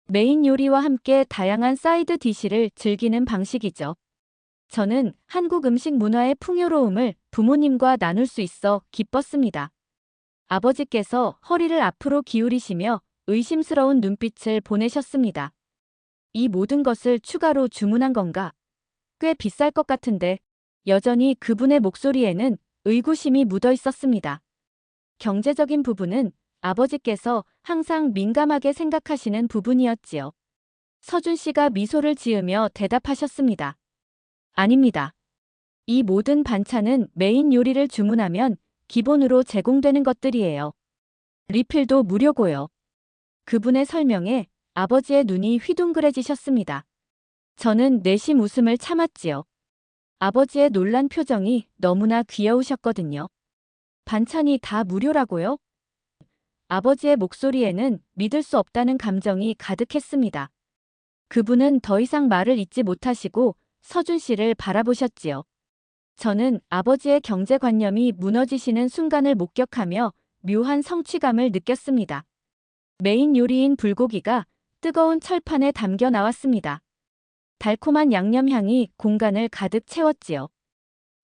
메인 요리와 함께 다양한 사이드 디시를 즐기는 방식이죠. 저는 한국 음식 문화의 풍요로움을 부모님과 나눌 수 있어 기뻤습니다. 아버지께서 허리를 앞으로 기울이시며 의심스러운 눈빛을 보내셨습니다. 이 모든 것을 추가로 주문한 건가? 꽤 비쌀 것 같은데. 여전히 그분의 목소리에는 의구심이 묻어 있었습니다. 경제적인 부분은 아버지께서 항상 민감하게 생각하시는 부분이었지요. 서준 씨가 미소를 지으며 대답하셨습니다. 아닙니다. 이 모든 반찬은 메인 요리를 주문하면 기본으로 제공되는 것들이에요. 리필도 무료고요. 그분의 설명에 아버지의 눈이 휘둥그레지셨습니다. 저는 내심 웃음을 참았지요. 아버지의 놀란 표정이 너무나 귀여우셨거든요. 반찬이 다 무료라고요? 아버지의 목소리에는 믿을 수 없다는 감정이 가득했습니다. 그분은 더 이상 말을 잇지 못하시고 서준 씨를 바라보셨지요. 저는 아버지의 경제관념이 무너지시는 순간을 목격하며 묘한 성취감을 느꼈습니다. 메인 요리인 불고기가 뜨거운 철판에 담겨 나왔습니다. 달콤한 양념향이 공간을 가득 채웠지요.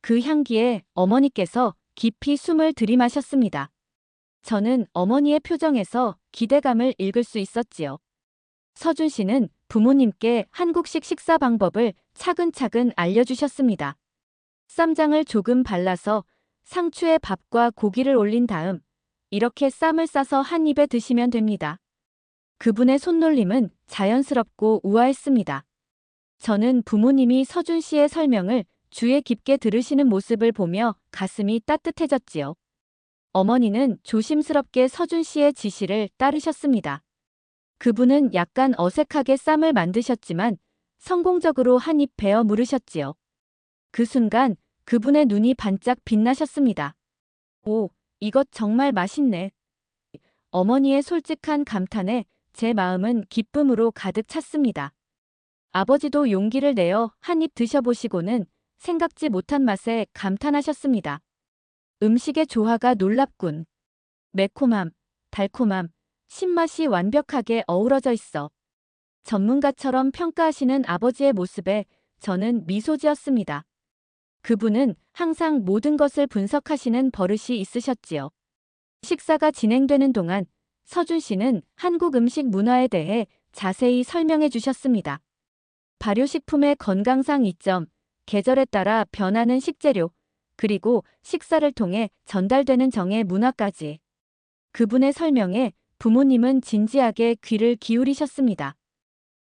그 향기에 어머니께서 깊이 숨을 들이마셨습니다. 저는 어머니의 표정에서 기대감을 읽을 수 있었지요. 서준 씨는 부모님께 한국식 식사 방법을 차근차근 알려주셨습니다. 쌈장을 조금 발라서 상추에 밥과 고기를 올린 다음 이렇게 쌈을 싸서 한 입에 드시면 됩니다. 그분의 손놀림은 자연스럽고 우아했습니다. 저는 부모님이 서준 씨의 설명을 주의 깊게 들으시는 모습을 보며 가슴이 따뜻해졌지요. 어머니는 조심스럽게 서준 씨의 지시를 따르셨습니다. 그분은 약간 어색하게 쌈을 만드셨지만 성공적으로 한 입 베어 물으셨지요. 그 순간 그분의 눈이 반짝 빛나셨습니다. 오, 이것 정말 맛있네. 어머니의 솔직한 감탄에 제 마음은 기쁨으로 가득 찼습니다. 아버지도 용기를 내어 한 입 드셔보시고는 생각지 못한 맛에 감탄하셨습니다. 음식의 조화가 놀랍군. 매콤함, 달콤함, 신맛이 완벽하게 어우러져 있어. 전문가처럼 평가하시는 아버지의 모습에 저는 미소 지었습니다. 그분은 항상 모든 것을 분석하시는 버릇이 있으셨지요. 식사가 진행되는 동안 서준 씨는 한국 음식 문화에 대해 자세히 설명해 주셨습니다. 발효식품의 건강상 이점, 계절에 따라 변하는 식재료, 그리고 식사를 통해 전달되는 정의 문화까지. 그분의 설명에 부모님은 진지하게 귀를 기울이셨습니다.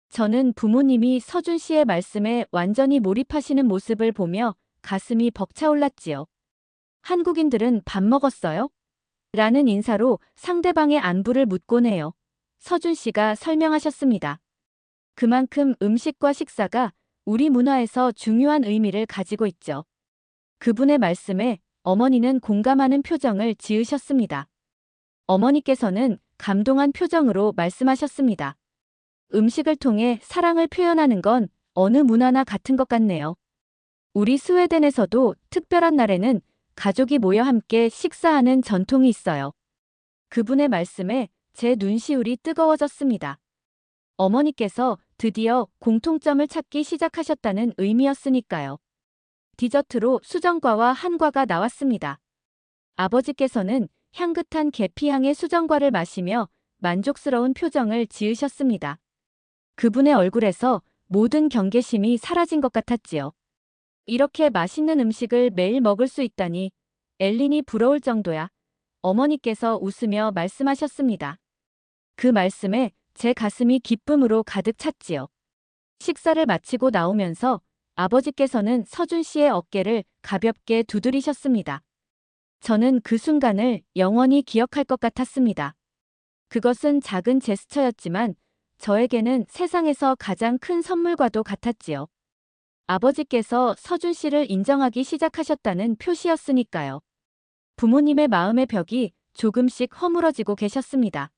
저는 부모님이 서준 씨의 말씀에 완전히 몰입하시는 모습을 보며 가슴이 벅차올랐지요. 한국인들은 밥 먹었어요? 라는 인사로 상대방의 안부를 묻곤 해요. 서준 씨가 설명하셨습니다. 그만큼 음식과 식사가 우리 문화에서 중요한 의미를 가지고 있죠. 그분의 말씀에 어머니는 공감하는 표정을 지으셨습니다. 어머니께서는 감동한 표정으로 말씀하셨습니다. 음식을 통해 사랑을 표현하는 건 어느 문화나 같은 것 같네요. 우리 스웨덴에서도 특별한 날에는 가족이 모여 함께 식사하는 전통이 있어요. 그분의 말씀에 제 눈시울이 뜨거워졌습니다. 어머니께서 드디어 공통점을 찾기 시작하셨다는 의미였으니까요. 디저트로 수정과와 한과가 나왔습니다. 아버지께서는 향긋한 계피향의 수정과를 마시며 만족스러운 표정을 지으셨습니다. 그분의 얼굴에서 모든 경계심이 사라진 것 같았지요. 이렇게 맛있는 음식을 매일 먹을 수 있다니 엘린이 부러울 정도야. 어머니께서 웃으며 말씀하셨습니다. 그 말씀에 제 가슴이 기쁨으로 가득 찼지요. 식사를 마치고 나오면서 아버지께서는 서준 씨의 어깨를 가볍게 두드리셨습니다. 저는 그 순간을 영원히 기억할 것 같았습니다. 그것은 작은 제스처였지만 저에게는 세상에서 가장 큰 선물과도 같았지요. 아버지께서 서준 씨를 인정하기 시작하셨다는 표시였으니까요. 부모님의 마음의 벽이 조금씩 허물어지고 계셨습니다.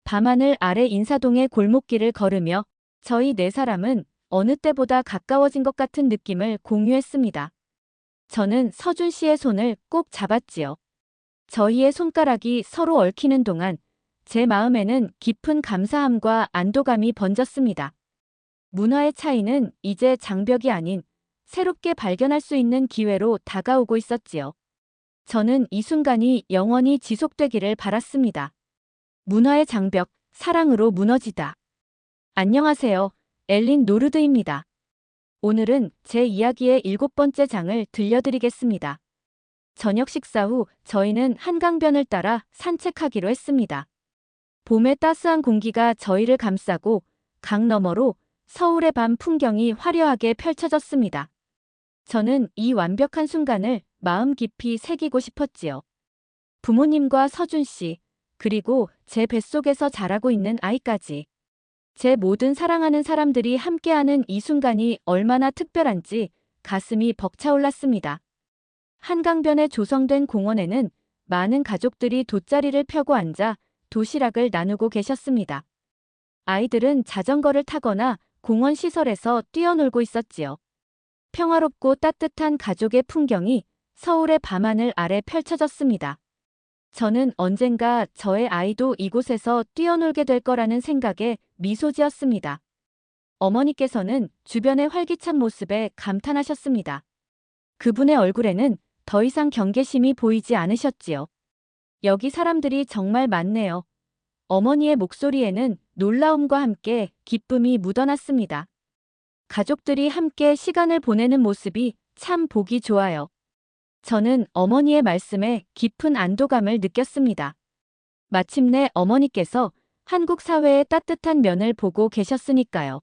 밤하늘 아래 인사동의 골목길을 걸으며 저희 네 사람은 어느 때보다 가까워진 것 같은 느낌을 공유했습니다. 저는 서준 씨의 손을 꼭 잡았지요. 저희의 손가락이 서로 얽히는 동안 제 마음에는 깊은 감사함과 안도감이 번졌습니다. 문화의 차이는 이제 장벽이 아닌 새롭게 발견할 수 있는 기회로 다가오고 있었지요. 저는 이 순간이 영원히 지속되기를 바랐습니다. 문화의 장벽, 사랑으로 무너지다. 안녕하세요. 엘린 노르드입니다. 오늘은 제 이야기의 7번째 장을 들려드리겠습니다. 저녁 식사 후 저희는 한강변을 따라 산책하기로 했습니다. 봄의 따스한 공기가 저희를 감싸고 강 너머로 서울의 밤 풍경이 화려하게 펼쳐졌습니다. 저는 이 완벽한 순간을 마음 깊이 새기고 싶었지요. 부모님과 서준 씨, 그리고 제 뱃속에서 자라고 있는 아이까지. 제 모든 사랑하는 사람들이 함께하는 이 순간이 얼마나 특별한지 가슴이 벅차올랐습니다. 한강변에 조성된 공원에는 많은 가족들이 돗자리를 펴고 앉아 도시락을 나누고 계셨습니다. 아이들은 자전거를 타거나 공원 시설에서 뛰어놀고 있었지요. 평화롭고 따뜻한 가족의 풍경이 서울의 밤하늘 아래 펼쳐졌습니다. 저는 언젠가 저의 아이도 이곳에서 뛰어놀게 될 거라는 생각에 미소 지었습니다. 어머니께서는 주변의 활기찬 모습에 감탄하셨습니다. 그분의 얼굴에는 더 이상 경계심이 보이지 않으셨지요. 여기 사람들이 정말 많네요. 어머니의 목소리에는 놀라움과 함께 기쁨이 묻어났습니다. 가족들이 함께 시간을 보내는 모습이 참 보기 좋아요. 저는 어머니의 말씀에 깊은 안도감을 느꼈습니다. 마침내 어머니께서 한국 사회의 따뜻한 면을 보고 계셨으니까요.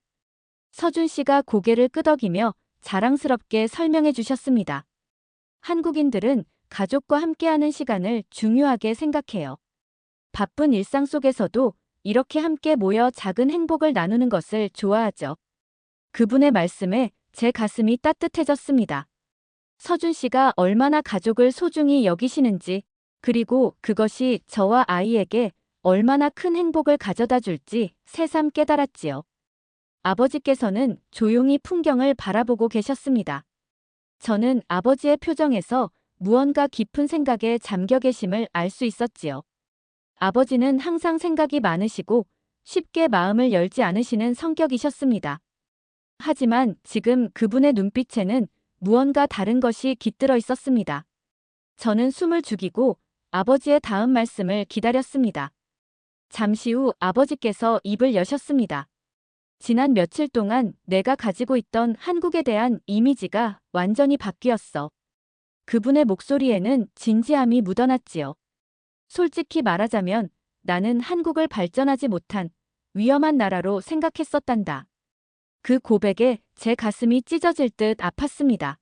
서준 씨가 고개를 끄덕이며 자랑스럽게 설명해 주셨습니다. 한국인들은 가족과 함께하는 시간을 중요하게 생각해요. 바쁜 일상 속에서도 이렇게 함께 모여 작은 행복을 나누는 것을 좋아하죠. 그분의 말씀에 제 가슴이 따뜻해졌습니다. 서준 씨가 얼마나 가족을 소중히 여기시는지, 그리고 그것이 저와 아이에게 얼마나 큰 행복을 가져다 줄지 새삼 깨달았지요. 아버지께서는 조용히 풍경을 바라보고 계셨습니다. 저는 아버지의 표정에서 무언가 깊은 생각에 잠겨 계심을 알 수 있었지요. 아버지는 항상 생각이 많으시고 쉽게 마음을 열지 않으시는 성격이셨습니다. 하지만 지금 그분의 눈빛에는 무언가 다른 것이 깃들어 있었습니다. 저는 숨을 죽이고 아버지의 다음 말씀을 기다렸습니다. 잠시 후 아버지께서 입을 여셨습니다. 지난 며칠 동안 내가 가지고 있던 한국에 대한 이미지가 완전히 바뀌었어. 그분의 목소리에는 진지함이 묻어났지요. 솔직히 말하자면 나는 한국을 발전하지 못한 위험한 나라로 생각했었단다. 그 고백에 제 가슴이 찢어질 듯 아팠습니다.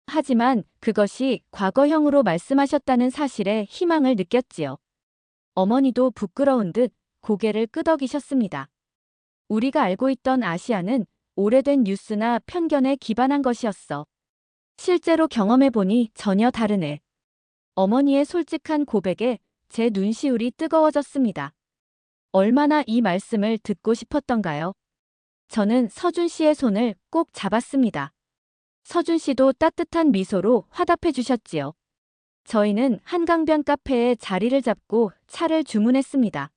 하지만 그것이 과거형으로 말씀하셨다는 사실에 희망을 느꼈지요. 어머니도 부끄러운 듯 고개를 끄덕이셨습니다. 우리가 알고 있던 아시아는 오래된 뉴스나 편견에 기반한 것이었어. 실제로 경험해보니 전혀 다르네. 어머니의 솔직한 고백에 제 눈시울이 뜨거워졌습니다. 얼마나 이 말씀을 듣고 싶었던가요? 저는 서준 씨의 손을 꼭 잡았습니다. 서준 씨도 따뜻한 미소로 화답해 주셨지요. 저희는 한강변 카페에 자리를 잡고 차를 주문했습니다.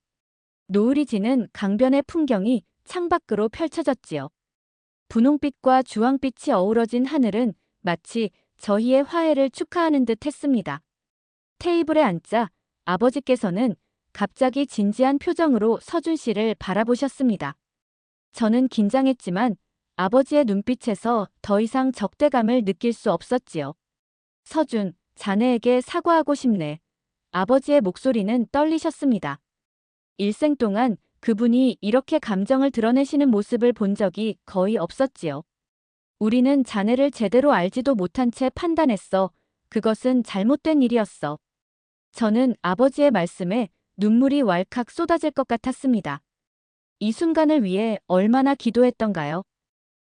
노을이 지는 강변의 풍경이 창밖으로 펼쳐졌지요. 분홍빛과 주황빛이 어우러진 하늘은 마치 저희의 화해를 축하하는 듯 했습니다. 테이블에 앉자 아버지께서는 갑자기 진지한 표정으로 서준 씨를 바라보셨습니다. 저는 긴장했지만 아버지의 눈빛에서 더 이상 적대감을 느낄 수 없었지요. 서준, 자네에게 사과하고 싶네. 아버지의 목소리는 떨리셨습니다. 일생 동안 그분이 이렇게 감정을 드러내시는 모습을 본 적이 거의 없었지요. 우리는 자네를 제대로 알지도 못한 채 판단했어. 그것은 잘못된 일이었어. 저는 아버지의 말씀에 눈물이 왈칵 쏟아질 것 같았습니다. 이 순간을 위해 얼마나 기도했던가요?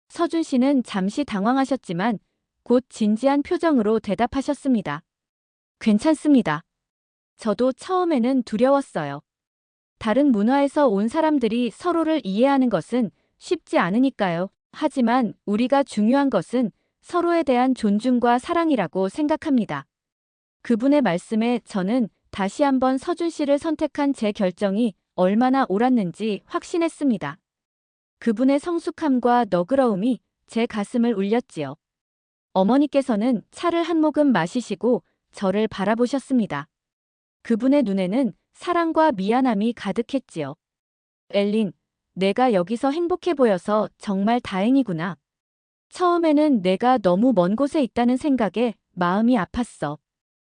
서준 씨는 잠시 당황하셨지만 곧 진지한 표정으로 대답하셨습니다. 괜찮습니다. 저도 처음에는 두려웠어요. 다른 문화에서 온 사람들이 서로를 이해하는 것은 쉽지 않으니까요. 하지만 우리가 중요한 것은 서로에 대한 존중과 사랑이라고 생각합니다. 그분의 말씀에 저는 다시 한번 서준 씨를 선택한 제 결정이 얼마나 옳았는지 확신했습니다. 그분의 성숙함과 너그러움이 제 가슴을 울렸지요. 어머니께서는 차를 한 모금 마시시고 저를 바라보셨습니다. 그분의 눈에는 사랑과 미안함이 가득했지요. 엘린, 내가 여기서 행복해 보여서 정말 다행이구나. 처음에는 내가 너무 먼 곳에 있다는 생각에 마음이 아팠어.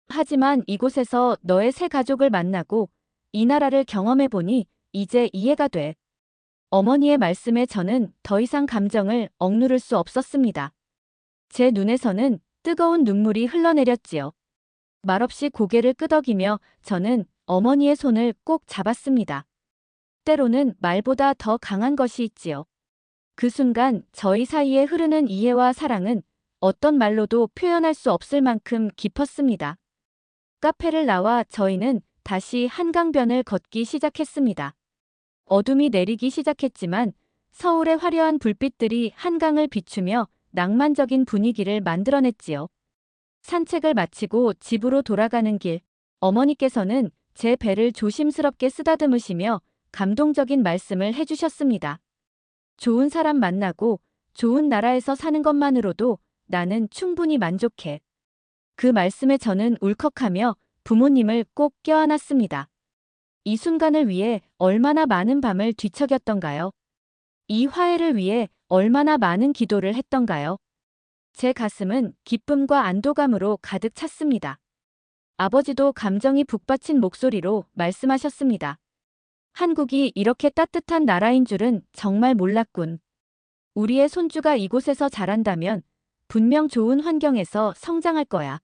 하지만 이곳에서 너의 새 가족을 만나고 이 나라를 경험해 보니 이제 이해가 돼. 어머니의 말씀에 저는 더 이상 감정을 억누를 수 없었습니다. 제 눈에서는 뜨거운 눈물이 흘러내렸지요. 말없이 고개를 끄덕이며 저는 어머니의 손을 꼭 잡았습니다. 때로는 말보다 더 강한 것이 있지요. 그 순간 저희 사이에 흐르는 이해와 사랑은 어떤 말로도 표현할 수 없을 만큼 깊었습니다. 카페를 나와 저희는 다시 한강변을 걷기 시작했습니다. 어둠이 내리기 시작했지만 서울의 화려한 불빛들이 한강을 비추며 낭만적인 분위기를 만들어냈지요. 산책을 마치고 집으로 돌아가는 길, 어머니께서는 제 배를 조심스럽게 쓰다듬으시며 감동적인 말씀을 해주셨습니다. 좋은 사람 만나고 좋은 나라에서 사는 것만으로도 나는 충분히 만족해. 그 말씀에 저는 울컥하며 부모님을 꼭 껴안았습니다. 이 순간을 위해 얼마나 많은 밤을 뒤척였던가요? 이 화해를 위해 얼마나 많은 기도를 했던가요? 제 가슴은 기쁨과 안도감으로 가득 찼습니다. 아버지도 감정이 북받친 목소리로 말씀하셨습니다. 한국이 이렇게 따뜻한 나라인 줄은 정말 몰랐군. 우리의 손주가 이곳에서 자란다면 분명 좋은 환경에서 성장할 거야.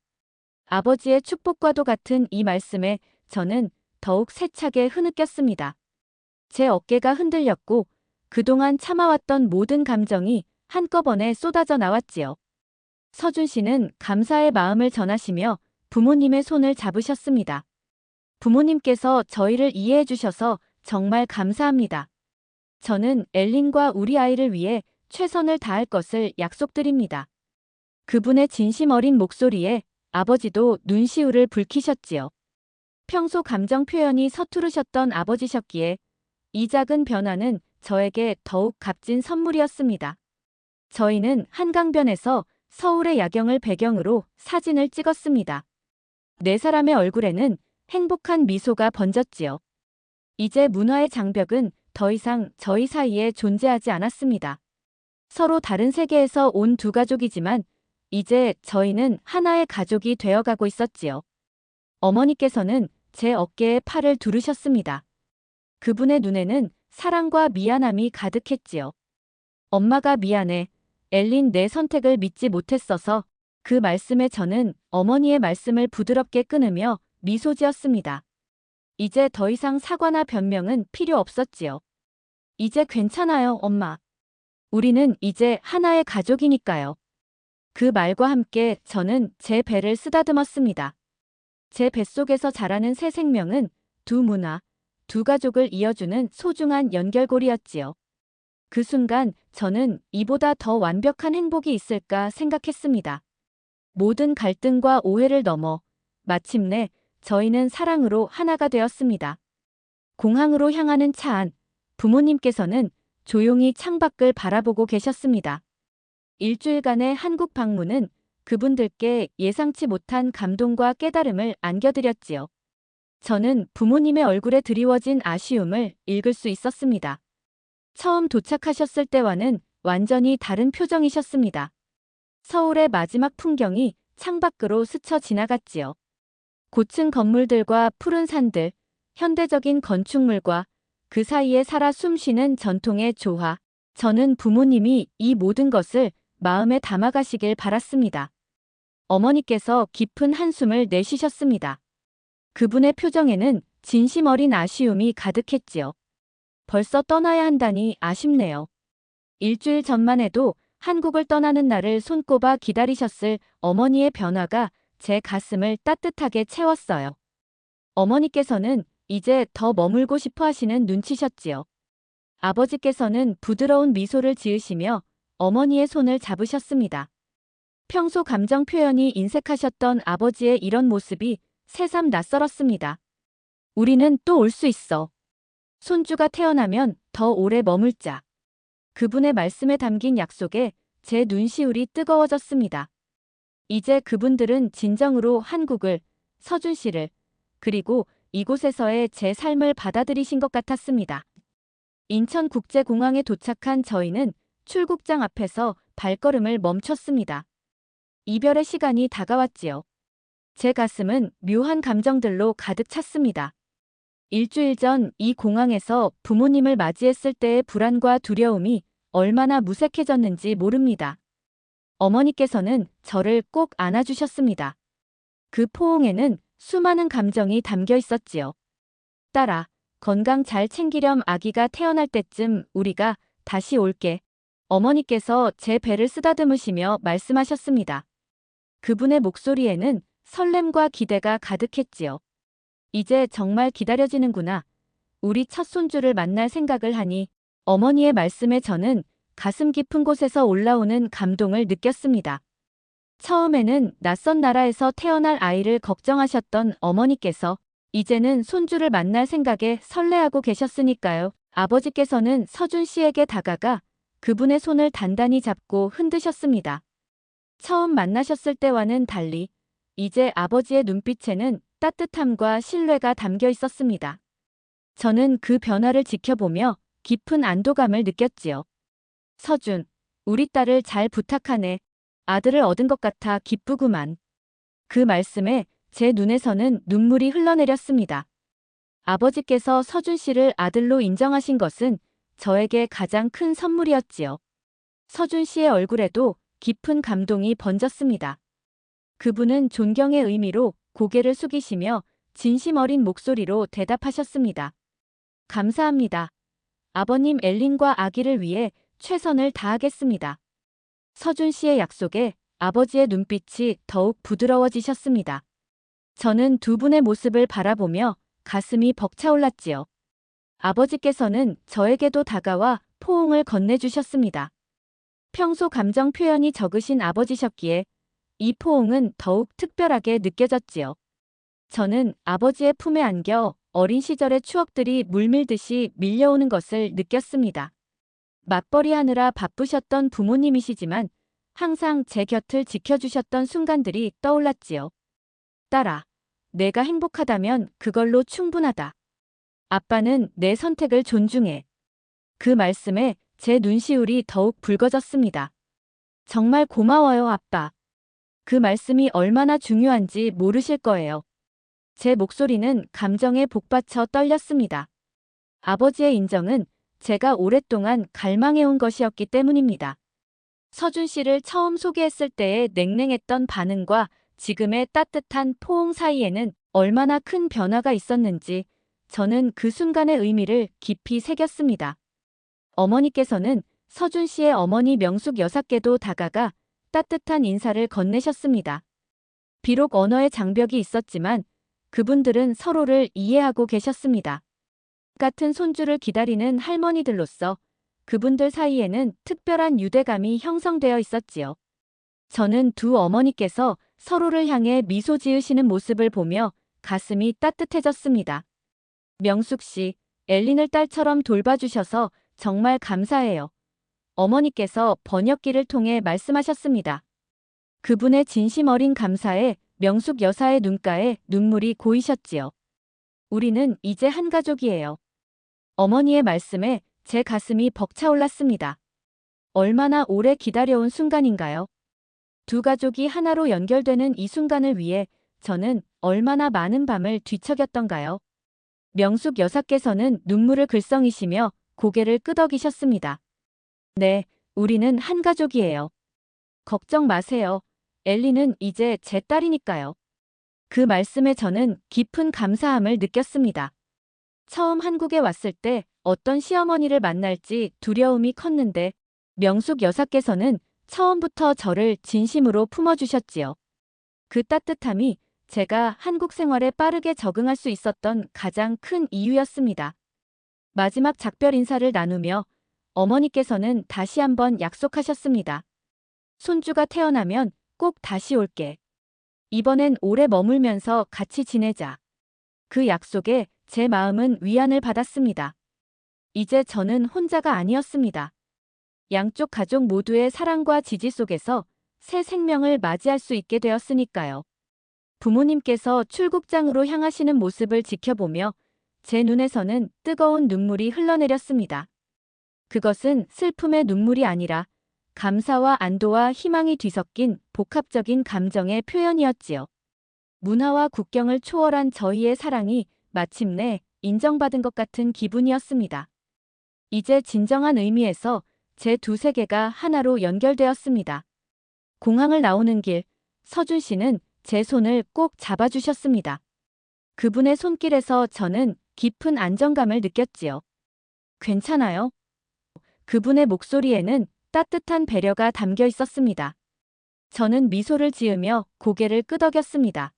아버지의 축복과도 같은 이 말씀에 저는 더욱 세차게 흐느꼈습니다. 제 어깨가 흔들렸고 그동안 참아왔던 모든 감정이 한꺼번에 쏟아져 나왔지요. 서준 씨는 감사의 마음을 전하시며 부모님의 손을 잡으셨습니다. 부모님께서 저희를 이해해 주셔서 정말 감사합니다. 저는 엘린과 우리 아이를 위해 최선을 다할 것을 약속드립니다. 그분의 진심 어린 목소리에 아버지도 눈시울을 붉히셨지요. 평소 감정 표현이 서투르셨던 아버지셨기에 이 작은 변화는 저에게 더욱 값진 선물이었습니다. 저희는 한강변에서 서울의 야경을 배경으로 사진을 찍었습니다. 네 사람의 얼굴에는 행복한 미소가 번졌지요. 이제 문화의 장벽은 더 이상 저희 사이에 존재하지 않았습니다. 서로 다른 세계에서 온 두 가족이지만 이제 저희는 하나의 가족이 되어가고 있었지요. 어머니께서는 제 어깨에 팔을 두르셨습니다. 그분의 눈에는 사랑과 미안함이 가득했지요. 엄마가 미안해. 엘린 내 선택을 믿지 못했어서. 그 말씀에 저는 어머니의 말씀을 부드럽게 끊으며 미소 지었습니다. 이제 더 이상 사과나 변명은 필요 없었지요. 이제 괜찮아요, 엄마. 우리는 이제 하나의 가족이니까요. 그 말과 함께 저는 제 배를 쓰다듬었습니다. 제 뱃속에서 자라는 새 생명은 두 문화, 두 가족을 이어주는 소중한 연결고리였지요. 그 순간 저는 이보다 더 완벽한 행복이 있을까 생각했습니다. 모든 갈등과 오해를 넘어 마침내 저희는 사랑으로 하나가 되었습니다. 공항으로 향하는 차 안, 부모님께서는 조용히 창밖을 바라보고 계셨습니다. 일주일간의 한국 방문은 그분들께 예상치 못한 감동과 깨달음을 안겨드렸지요. 저는 부모님의 얼굴에 드리워진 아쉬움을 읽을 수 있었습니다. 처음 도착하셨을 때와는 완전히 다른 표정이셨습니다. 서울의 마지막 풍경이 창밖으로 스쳐 지나갔지요. 고층 건물들과 푸른 산들, 현대적인 건축물과 그 사이에 살아 숨쉬는 전통의 조화. 저는 부모님이 이 모든 것을 마음에 담아가시길 바랐습니다. 어머니께서 깊은 한숨을 내쉬셨습니다. 그분의 표정에는 진심 어린 아쉬움이 가득했지요. 벌써 떠나야 한다니 아쉽네요. 일주일 전만 해도 한국을 떠나는 날을 손꼽아 기다리셨을 어머니의 변화가 제 가슴을 따뜻하게 채웠어요. 어머니께서는 이제 더 머물고 싶어 하시는 눈치셨지요. 아버지께서는 부드러운 미소를 지으시며 어머니의 손을 잡으셨습니다. 평소 감정 표현이 인색하셨던 아버지의 이런 모습이 새삼 낯설었습니다. 우리는 또 올 수 있어. 손주가 태어나면 더 오래 머물자. 그분의 말씀에 담긴 약속에 제 눈시울이 뜨거워졌습니다. 이제 그분들은 진정으로 한국을, 서준 씨를, 그리고 이곳에서의 제 삶을 받아들이신 것 같았습니다. 인천국제공항에 도착한 저희는 출국장 앞에서 발걸음을 멈췄습니다. 이별의 시간이 다가왔지요. 제 가슴은 묘한 감정들로 가득 찼습니다. 일주일 전 이 공항에서 부모님을 맞이했을 때의 불안과 두려움이 얼마나 무색해졌는지 모릅니다. 어머니께서는 저를 꼭 안아주셨습니다. 그 포옹에는 수많은 감정이 담겨 있었지요. 딸아, 건강 잘 챙기렴. 아기가 태어날 때쯤 우리가 다시 올게. 어머니께서 제 배를 쓰다듬으시며 말씀하셨습니다. 그분의 목소리에는 설렘과 기대가 가득했지요. 이제 정말 기다려지는구나. 우리 첫 손주를 만날 생각을 하니 어머니의 말씀에 저는 가슴 깊은 곳에서 올라오는 감동을 느꼈습니다. 처음에는 낯선 나라에서 태어날 아이를 걱정하셨던 어머니께서 이제는 손주를 만날 생각에 설레하고 계셨으니까요. 아버지께서는 서준 씨에게 다가가 그분의 손을 단단히 잡고 흔드셨습니다. 처음 만나셨을 때와는 달리 이제 아버지의 눈빛에는 따뜻함과 신뢰가 담겨 있었습니다. 저는 그 변화를 지켜보며 깊은 안도감을 느꼈지요. 서준, 우리 딸을 잘 부탁하네. 아들을 얻은 것 같아 기쁘구만. 그 말씀에 제 눈에서는 눈물이 흘러내렸습니다. 아버지께서 서준 씨를 아들로 인정하신 것은 저에게 가장 큰 선물이었지요. 서준 씨의 얼굴에도 깊은 감동이 번졌습니다. 그분은 존경의 의미로 고개를 숙이시며 진심 어린 목소리로 대답하셨습니다. 감사합니다. 아버님 엘린과 아기를 위해 최선을 다하겠습니다. 서준 씨의 약속에 아버지의 눈빛이 더욱 부드러워지셨습니다. 저는 두 분의 모습을 바라보며 가슴이 벅차올랐지요. 아버지께서는 저에게도 다가와 포옹을 건네주셨습니다. 평소 감정 표현이 적으신 아버지셨기에 이 포옹은 더욱 특별하게 느껴졌지요. 저는 아버지의 품에 안겨 어린 시절의 추억들이 물밀듯이 밀려오는 것을 느꼈습니다. 맞벌이 하느라 바쁘셨던 부모님이시지만 항상 제 곁을 지켜주셨던 순간들이 떠올랐지요. 딸아, 내가 행복하다면 그걸로 충분하다. 아빠는 내 선택을 존중해. 그 말씀에 제 눈시울이 더욱 붉어졌습니다. 정말 고마워요, 아빠. 그 말씀이 얼마나 중요한지 모르실 거예요. 제 목소리는 감정에 복받쳐 떨렸습니다. 아버지의 인정은 제가 오랫동안 갈망해온 것이었기 때문입니다. 서준 씨를 처음 소개했을 때의 냉랭했던 반응과 지금의 따뜻한 포옹 사이에는 얼마나 큰 변화가 있었는지 저는 그 순간의 의미를 깊이 새겼습니다. 어머니께서는 서준 씨의 어머니 명숙 여사께도 다가가 따뜻한 인사를 건네셨습니다. 비록 언어의 장벽이 있었지만 그분들은 서로를 이해하고 계셨습니다. 같은 손주를 기다리는 할머니들로서 그분들 사이에는 특별한 유대감이 형성되어 있었지요. 저는 두 어머니께서 서로를 향해 미소 지으시는 모습을 보며 가슴이 따뜻해졌습니다. 명숙 씨, 엘린을 딸처럼 돌봐주셔서 정말 감사해요. 어머니께서 번역기를 통해 말씀하셨습니다. 그분의 진심 어린 감사에 명숙 여사의 눈가에 눈물이 고이셨지요. 우리는 이제 한 가족이에요. 어머니의 말씀에 제 가슴이 벅차올랐습니다. 얼마나 오래 기다려온 순간인가요? 두 가족이 하나로 연결되는 이 순간을 위해 저는 얼마나 많은 밤을 뒤척였던가요? 명숙 여사께서는 눈물을 글썽이시며 고개를 끄덕이셨습니다. 네, 우리는 한 가족이에요. 걱정 마세요. 엘리는 이제 제 딸이니까요. 그 말씀에 저는 깊은 감사함을 느꼈습니다. 처음 한국에 왔을 때 어떤 시어머니를 만날지 두려움이 컸는데 명숙 여사께서는 처음부터 저를 진심으로 품어주셨지요. 그 따뜻함이 제가 한국 생활에 빠르게 적응할 수 있었던 가장 큰 이유였습니다. 마지막 작별 인사를 나누며 어머니께서는 다시 한번 약속하셨습니다. 손주가 태어나면 꼭 다시 올게. 이번엔 오래 머물면서 같이 지내자. 그 약속에 제 마음은 위안을 받았습니다. 이제 저는 혼자가 아니었습니다. 양쪽 가족 모두의 사랑과 지지 속에서 새 생명을 맞이할 수 있게 되었으니까요. 부모님께서 출국장으로 향하시는 모습을 지켜보며 제 눈에서는 뜨거운 눈물이 흘러내렸습니다. 그것은 슬픔의 눈물이 아니라 감사와 안도와 희망이 뒤섞인 복합적인 감정의 표현이었지요. 문화와 국경을 초월한 저희의 사랑이 마침내 인정받은 것 같은 기분이었습니다. 이제 진정한 의미에서 제 두 세계가 하나로 연결되었습니다. 공항을 나오는 길, 서준 씨는 제 손을 꼭 잡아주셨습니다. 그분의 손길에서 저는 깊은 안정감을 느꼈지요. 괜찮아요? 그분의 목소리에는 따뜻한 배려가 담겨 있었습니다. 저는 미소를 지으며 고개를 끄덕였습니다.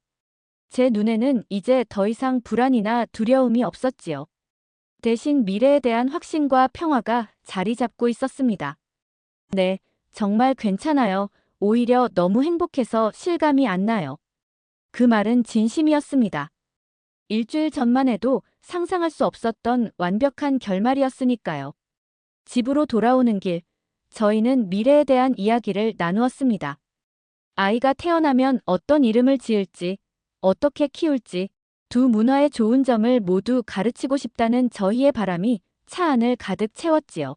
제 눈에는 이제 더 이상 불안이나 두려움이 없었지요. 대신 미래에 대한 확신과 평화가 자리 잡고 있었습니다. 네, 정말 괜찮아요. 오히려 너무 행복해서 실감이 안 나요. 그 말은 진심이었습니다. 일주일 전만 해도 상상할 수 없었던 완벽한 결말이었으니까요. 집으로 돌아오는 길, 저희는 미래에 대한 이야기를 나누었습니다. 아이가 태어나면 어떤 이름을 지을지, 어떻게 키울지, 두 문화의 좋은 점을 모두 가르치고 싶다는 저희의 바람이 차 안을 가득 채웠지요.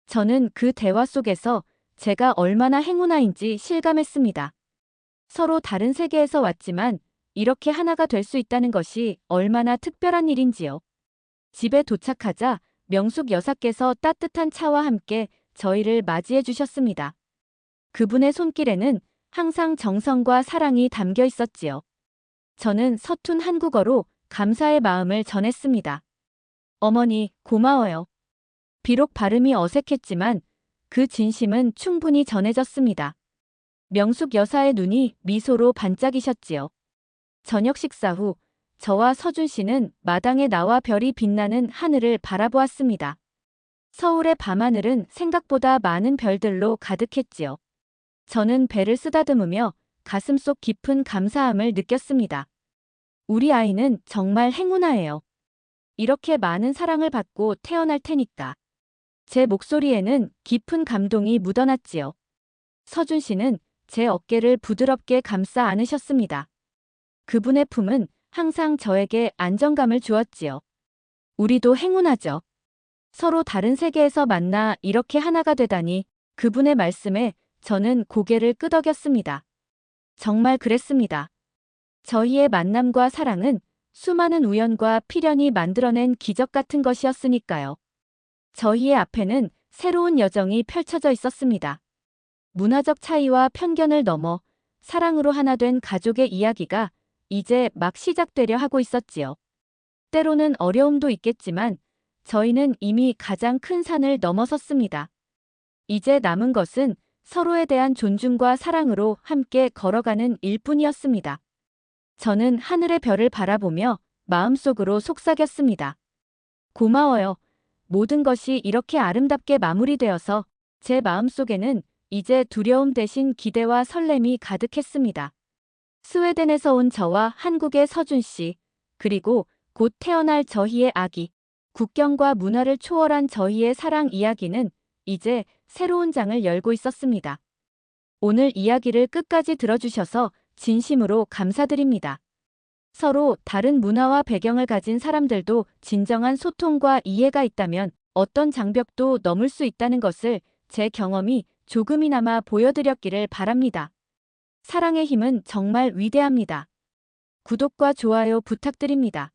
저는 그 대화 속에서 제가 얼마나 행운아인지 실감했습니다. 서로 다른 세계에서 왔지만 이렇게 하나가 될 수 있다는 것이 얼마나 특별한 일인지요. 집에 도착하자 명숙 여사께서 따뜻한 차와 함께 저희를 맞이해 주셨습니다. 그분의 손길에는 항상 정성과 사랑이 담겨 있었지요. 저는 서툰 한국어로 감사의 마음을 전했습니다. 어머니, 고마워요. 비록 발음이 어색했지만 그 진심은 충분히 전해졌습니다. 명숙 여사의 눈이 미소로 반짝이셨지요. 저녁 식사 후 저와 서준 씨는 마당에 나와 별이 빛나는 하늘을 바라보았습니다. 서울의 밤하늘은 생각보다 많은 별들로 가득했지요. 저는 배를 쓰다듬으며 가슴속 깊은 감사함을 느꼈습니다. 우리 아이는 정말 행운아예요. 이렇게 많은 사랑을 받고 태어날 테니까. 제 목소리에는 깊은 감동이 묻어났지요. 서준 씨는 제 어깨를 부드럽게 감싸 안으셨습니다. 그분의 품은 항상 저에게 안정감을 주었지요. 우리도 행운하죠. 서로 다른 세계에서 만나 이렇게 하나가 되다니. 그분의 말씀에 저는 고개를 끄덕였습니다. 정말 그랬습니다. 저희의 만남과 사랑은 수많은 우연과 필연이 만들어낸 기적 같은 것이었으니까요. 저희의 앞에는 새로운 여정이 펼쳐져 있었습니다. 문화적 차이와 편견을 넘어 사랑으로 하나 된 가족의 이야기가 이제 막 시작되려 하고 있었지요. 때로는 어려움도 있겠지만 저희는 이미 가장 큰 산을 넘어섰습니다. 이제 남은 것은 서로에 대한 존중과 사랑으로 함께 걸어가는 일뿐이었습니다. 저는 하늘의 별을 바라보며 마음속으로 속삭였습니다. 고마워요. 모든 것이 이렇게 아름답게 마무리되어서 제 마음속에는 이제 두려움 대신 기대와 설렘이 가득했습니다. 스웨덴에서 온 저와 한국의 서준 씨, 그리고 곧 태어날 저희의 아기. 국경과 문화를 초월한 저희의 사랑 이야기는 이제 새로운 장을 열고 있었습니다. 오늘 이야기를 끝까지 들어주셔서 진심으로 감사드립니다. 서로 다른 문화와 배경을 가진 사람들도 진정한 소통과 이해가 있다면 어떤 장벽도 넘을 수 있다는 것을 제 경험이 조금이나마 보여드렸기를 바랍니다. 사랑의 힘은 정말 위대합니다. 구독과 좋아요 부탁드립니다.